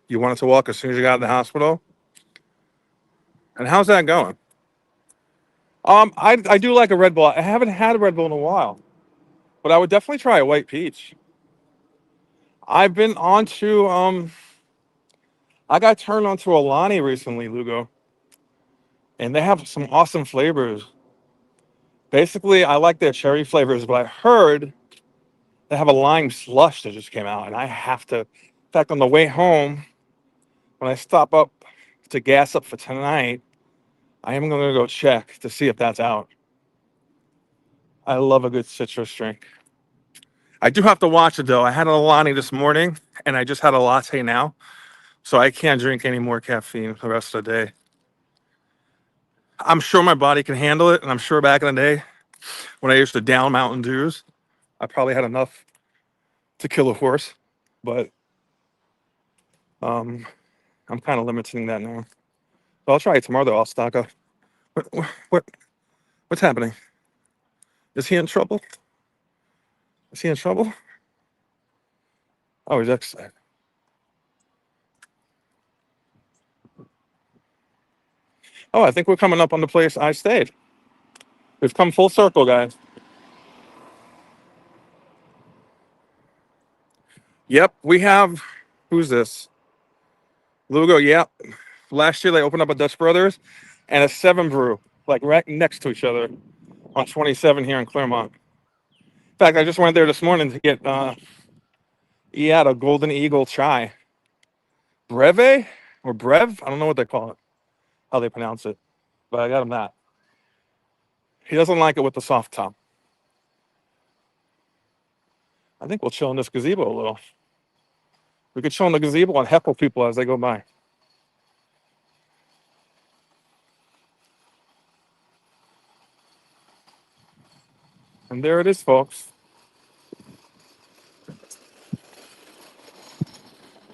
You wanted to walk as soon as you got out of the hospital? And how's that going? I do like a Red Bull. I haven't had a Red Bull in a while, but I would definitely try a white peach. I've been on to I got turned on to Alani recently, Lugo, and they have some awesome flavors. Basically, I like their cherry flavors, but I heard they have a lime slush that just came out, and I have to. In fact, on the way home, when I stop up to gas up for tonight, I am going to go check to see if that's out. I love a good citrus drink. I do have to watch it though. I had an Alani this morning, and I just had a latte now, so I can't drink any more caffeine for the rest of the day. I'm sure my body can handle it, and I'm sure back in the day when I used to down Mountain Dews, I probably had enough to kill a horse, but um, I'm kind of limiting that now. So I'll try it tomorrow though. I'll stock up. What what's happening? Is he in trouble? Is he in trouble? Oh, he's excited. Oh, I think we're coming up on the place I stayed. We've come full circle, guys. Yep, we have. Who's this? Lugo. Yep. Last year they opened up a Dutch Brothers and a Seven Brew, like right next to each other on 27 here in Claremont. In fact, I just went there this morning to get a Golden Eagle chai. Breve or Brev? I don't know what they call it, how they pronounce it, but I got him that. He doesn't like it with the soft top. I think we'll chill in this gazebo a little. We could chill in the gazebo and heckle people as they go by. And there it is, folks.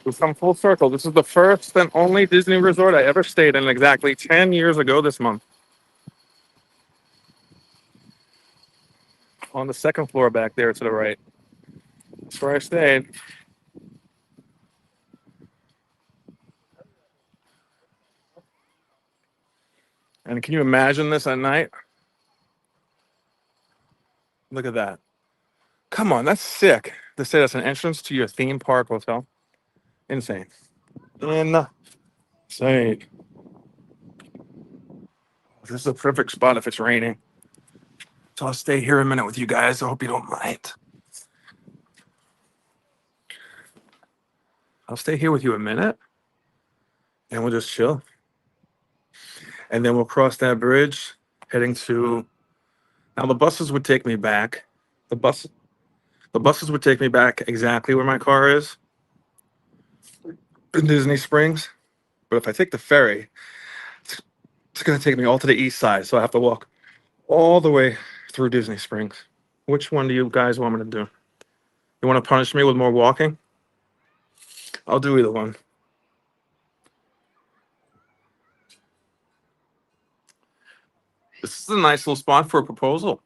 We've come full circle. This is the first and only Disney resort I ever stayed in exactly 10 years ago this month. On the second floor back there to the right. That's where I stayed. And can you imagine this at night? Look at that. Come on, that's sick. They say that's an entrance to your theme park hotel. Insane. Insane. This is a perfect spot if it's raining. So I'll stay here a minute with you guys. I hope you don't mind. I'll stay here with you a minute and we'll just chill. And then we'll cross that bridge heading to. Now the buses would take me back. The buses would take me back exactly where my car is in Disney Springs. But if I take the ferry, it's going to take me all to the east side. So I have to walk all the way through Disney Springs. Which one do you guys want me to do? You want to punish me with more walking? I'll do either one. This is a nice little spot for a proposal.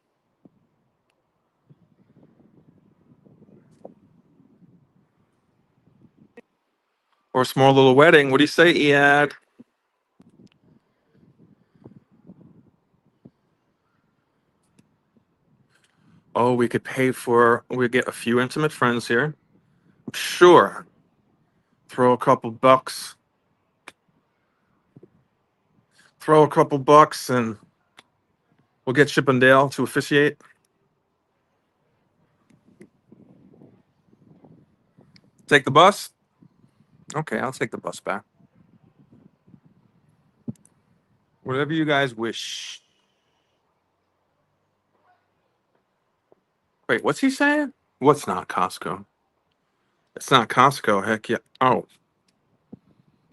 small little wedding. What do you say, Iad? Oh, we could pay for, we get a few intimate friends here. Sure. Throw a couple bucks. Throw a couple bucks and we'll get Chip and Dale to officiate. Take the bus? Okay, I'll take the bus back. Whatever you guys wish. Wait, what's he saying? What's not Costco? It's not Costco. Heck yeah. Oh,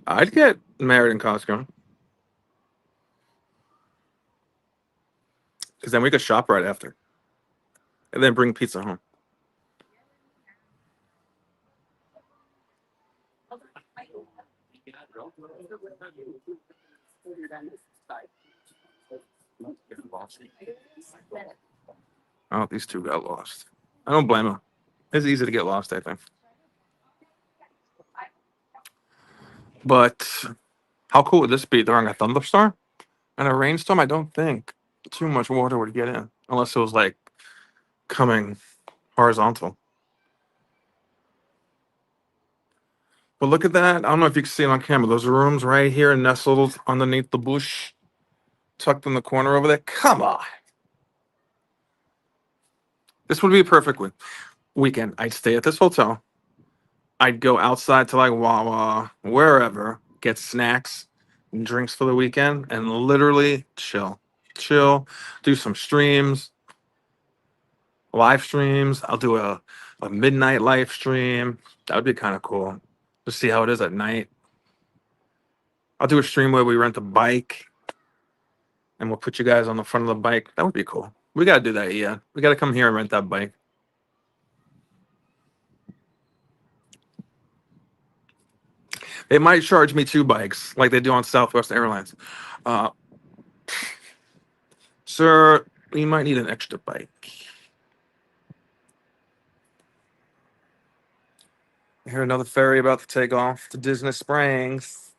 I'd get married in Costco because then we could shop right after and then bring pizza home. Oh, these two got lost. I don't blame them. It's easy to get lost, I think. But how cool would this be during a thunderstorm and a rainstorm? I don't think too much water would get in unless it was like coming horizontal. But look at that. I don't know if you can see it on camera. Those rooms right here nestled underneath the bush, tucked in the corner over there. Come on. This would be a perfect weekend. I'd stay at this hotel. I'd go outside to like Wawa, wherever, get snacks and drinks for the weekend, and literally chill. Chill, do some streams, live streams. I'll do a midnight live stream. That would be kind of cool to see how it is at night. I'll do a stream where we rent a bike and we'll put you guys on the front of the bike. That would be cool. We got to do that, yeah. We got to come here and rent that bike. They might charge me 2 bikes like they do on Southwest Airlines. Uh, Sir, you might need an extra bike. I hear another ferry about to take off to Disney Springs.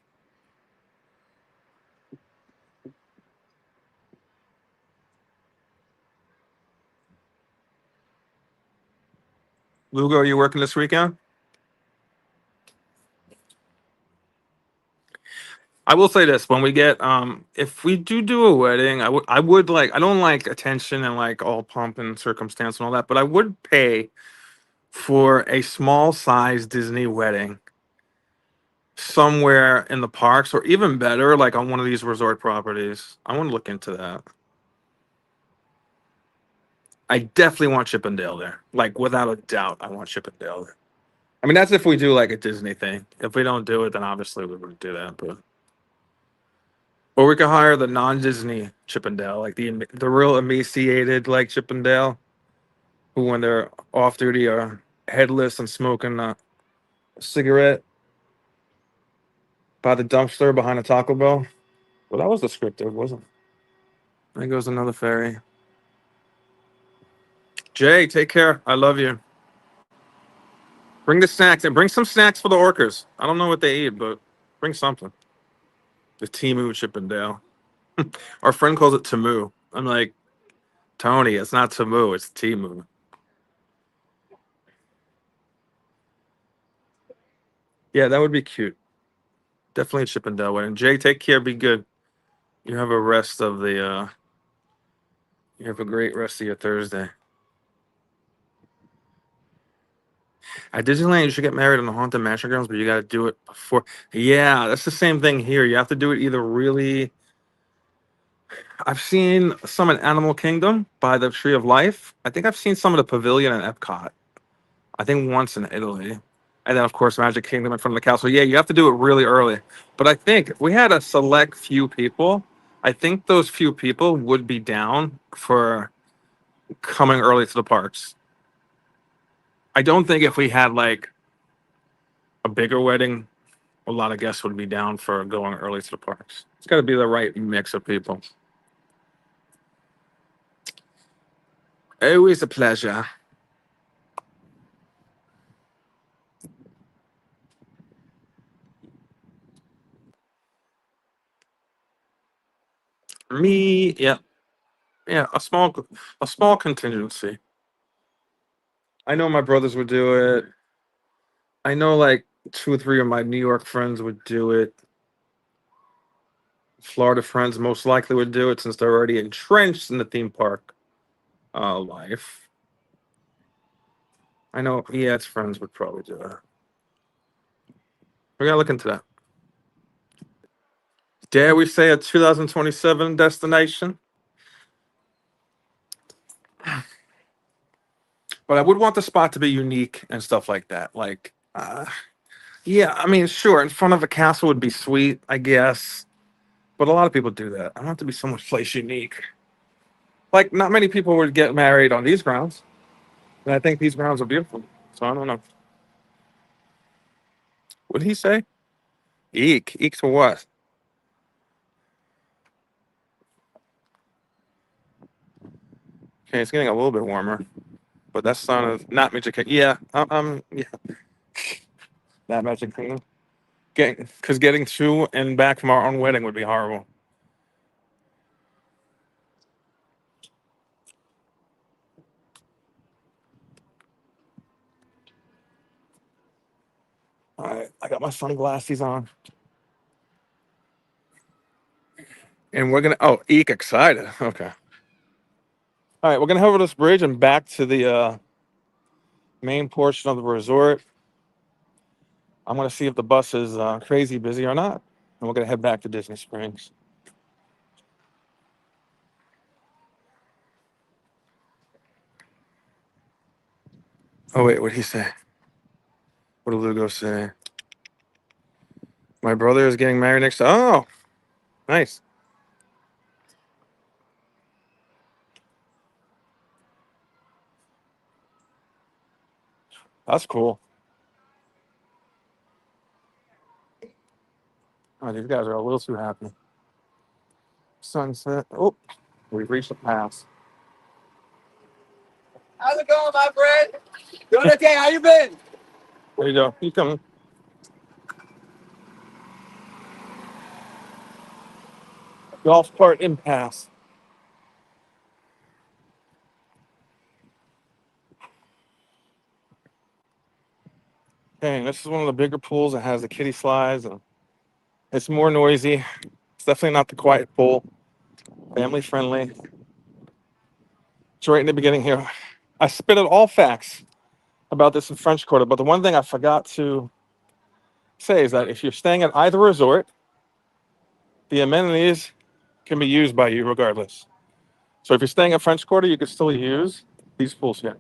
Lugo, are you working this weekend? I will say this: when we get, if we do a wedding, I would like, I don't like attention and like all pomp and circumstance and all that, but I would pay for a small size Disney wedding somewhere in the parks, or even better, like on one of these resort properties. I want to look into that. I definitely want Chip and Dale there. Like without a doubt, I want Chip and Dale there. I mean, that's if we do like a Disney thing. If we don't do it, then obviously we wouldn't do that. But or we could hire the non-Disney Chip and Dale, like the real emaciated like Chip and Dale, who when they're off duty are headless and smoking a cigarette by the dumpster behind a Taco Bell. Well, that was descriptive, wasn't it? There goes another ferry. Jay, take care. I love you. Bring the snacks and bring some snacks for the orcas. I don't know what they eat, but bring something. The Timu Chip and Dale. Our friend calls it Tamu. I'm like, Tony, it's not Tamu, it's Timu. Yeah, that would be cute. Definitely a Chip and Dale wedding. Jay, take care. Be good. You have a rest of the. You have a great rest of your Thursday. At Disneyland, you should get married on the Haunted Mansion grounds, but you got to do it before. Yeah, that's the same thing here. You have to do it either really. I've seen some in Animal Kingdom by the Tree of Life. I think I've seen some of the Pavilion in Epcot. I think once in Italy. And then, of course, Magic Kingdom in front of the castle. Yeah, you have to do it really early. But I think if we had a select few people, I think those few people would be down for coming early to the parks. I don't think if we had like a bigger wedding, a lot of guests would be down for going early to the parks. It's got to be the right mix of people. Always a pleasure. Me, yeah, yeah, a small contingency. I know my brothers would do it. I know like two or three of my New York friends would do it. Florida friends most likely would do it since they're already entrenched in the theme park life. I know EA's friends would probably do it. We gotta look into that. Dare we say a 2027 destination? But I would want the spot to be unique and stuff like that. Like, yeah, I mean, sure, in front of a castle would be sweet, I guess. But a lot of people do that. I want it to be so much place unique. Like, not many people would get married on these grounds. And I think these grounds are beautiful. So I don't know. What did he say? Eek. Eek to what? Okay, it's getting a little bit warmer. But that's not Magic Kingdom. Yeah, yeah, not Magic Kingdom. Getting to and back from our own wedding would be horrible. All right, I got my sunglasses on. And we're gonna eek excited. Okay. All right, we're gonna head over this bridge and back to the main portion of the resort. I'm gonna see if the bus is crazy busy or not. And we're gonna head back to Disney Springs. Oh wait, what did he say? What did Lugo say? My brother is getting married next. Oh, nice. That's cool. Oh, these guys are a little too happy. Sunset. Oh, we've reached the pass. How's it going, my friend? Doing okay? How you been? There you go. You come. Golf cart impasse. Dang, this is one of the bigger pools that has the kiddie slides. And it's more noisy. It's definitely not the quiet pool. Family friendly. It's right in the beginning here. I spit out all facts about this in French Quarter, but the one thing I forgot to say is that if you're staying at either resort, the amenities can be used by you regardless. So if you're staying at French Quarter, you can still use these pools here.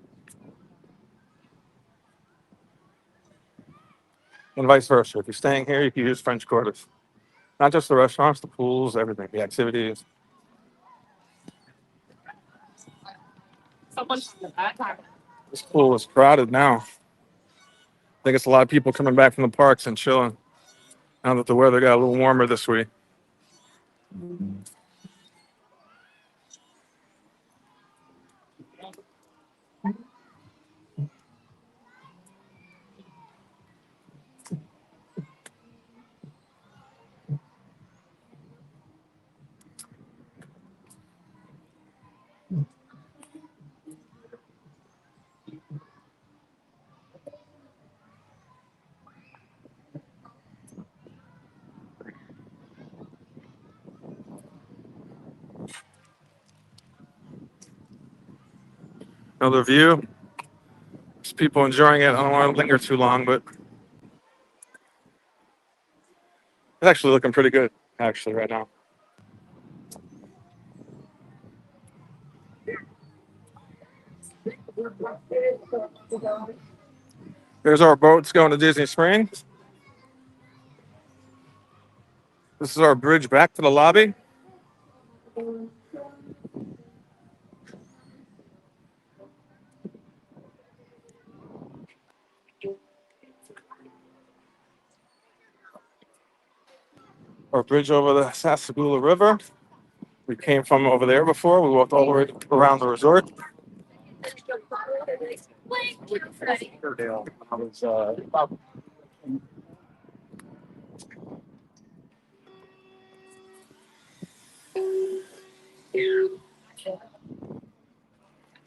And vice versa. If you're staying here, you can use French Quarters. Not just the restaurants, the pools, everything, the activities. This pool is crowded now. I think it's a lot of people coming back from the parks and chilling now that the weather got a little warmer this week. Another view. There's people enjoying it. I don't want to linger too long, but it's actually looking pretty good, actually, right now. There's our boats going to Disney Springs. This is our bridge back to the lobby. Our bridge over the Sassagoula River. We came from over there before. We walked all the way around the resort. I was,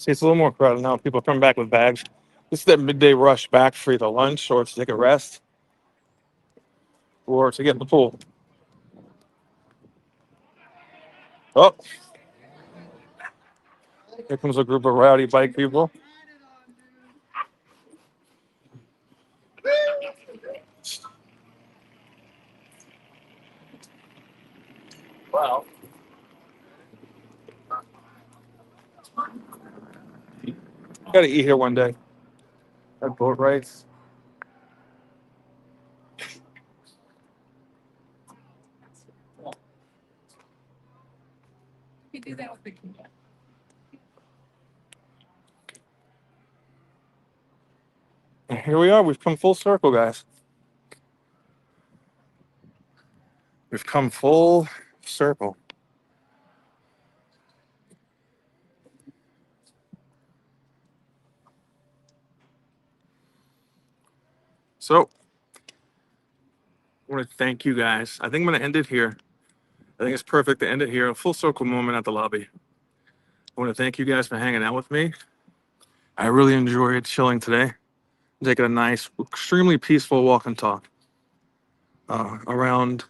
See, it's a little more crowded now. People are coming back with bags. This is that midday rush back for either lunch or to take a rest or to get in the pool. Oh, here comes a group of rowdy bike people. Wow. Gotta eat here one day. That boat rides. You do that with the And here we are. We've come full circle, guys. We've come full circle. So, I want to thank you guys. I think I'm going to end it here. I think it's perfect to end it here. A full circle moment at the lobby. I want to thank you guys for hanging out with me. I really enjoyed chilling today. Taking a nice, extremely peaceful walk and talk around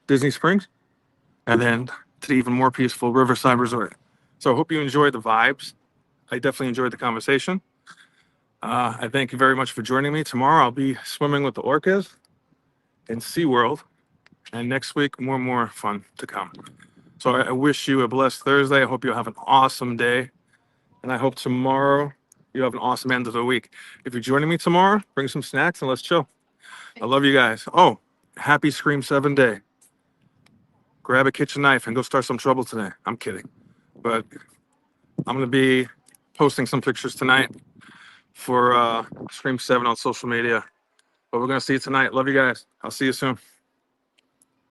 Disney Springs and then to the even more peaceful Riverside Resort. So I hope you enjoyed the vibes. I definitely enjoyed the conversation. I thank you very much for joining me. Tomorrow I'll be swimming with the orcas in SeaWorld. And next week, more and more fun to come. So I wish you a blessed Thursday. I hope you have an awesome day. And I hope tomorrow you have an awesome end of the week. If you're joining me tomorrow, bring some snacks and let's chill. I love you guys. Oh, happy Scream 7 day. Grab a kitchen knife and go start some trouble today. I'm kidding. But I'm going to be posting some pictures tonight for Scream 7 on social media. But we're going to see you tonight. Love you guys. I'll see you soon.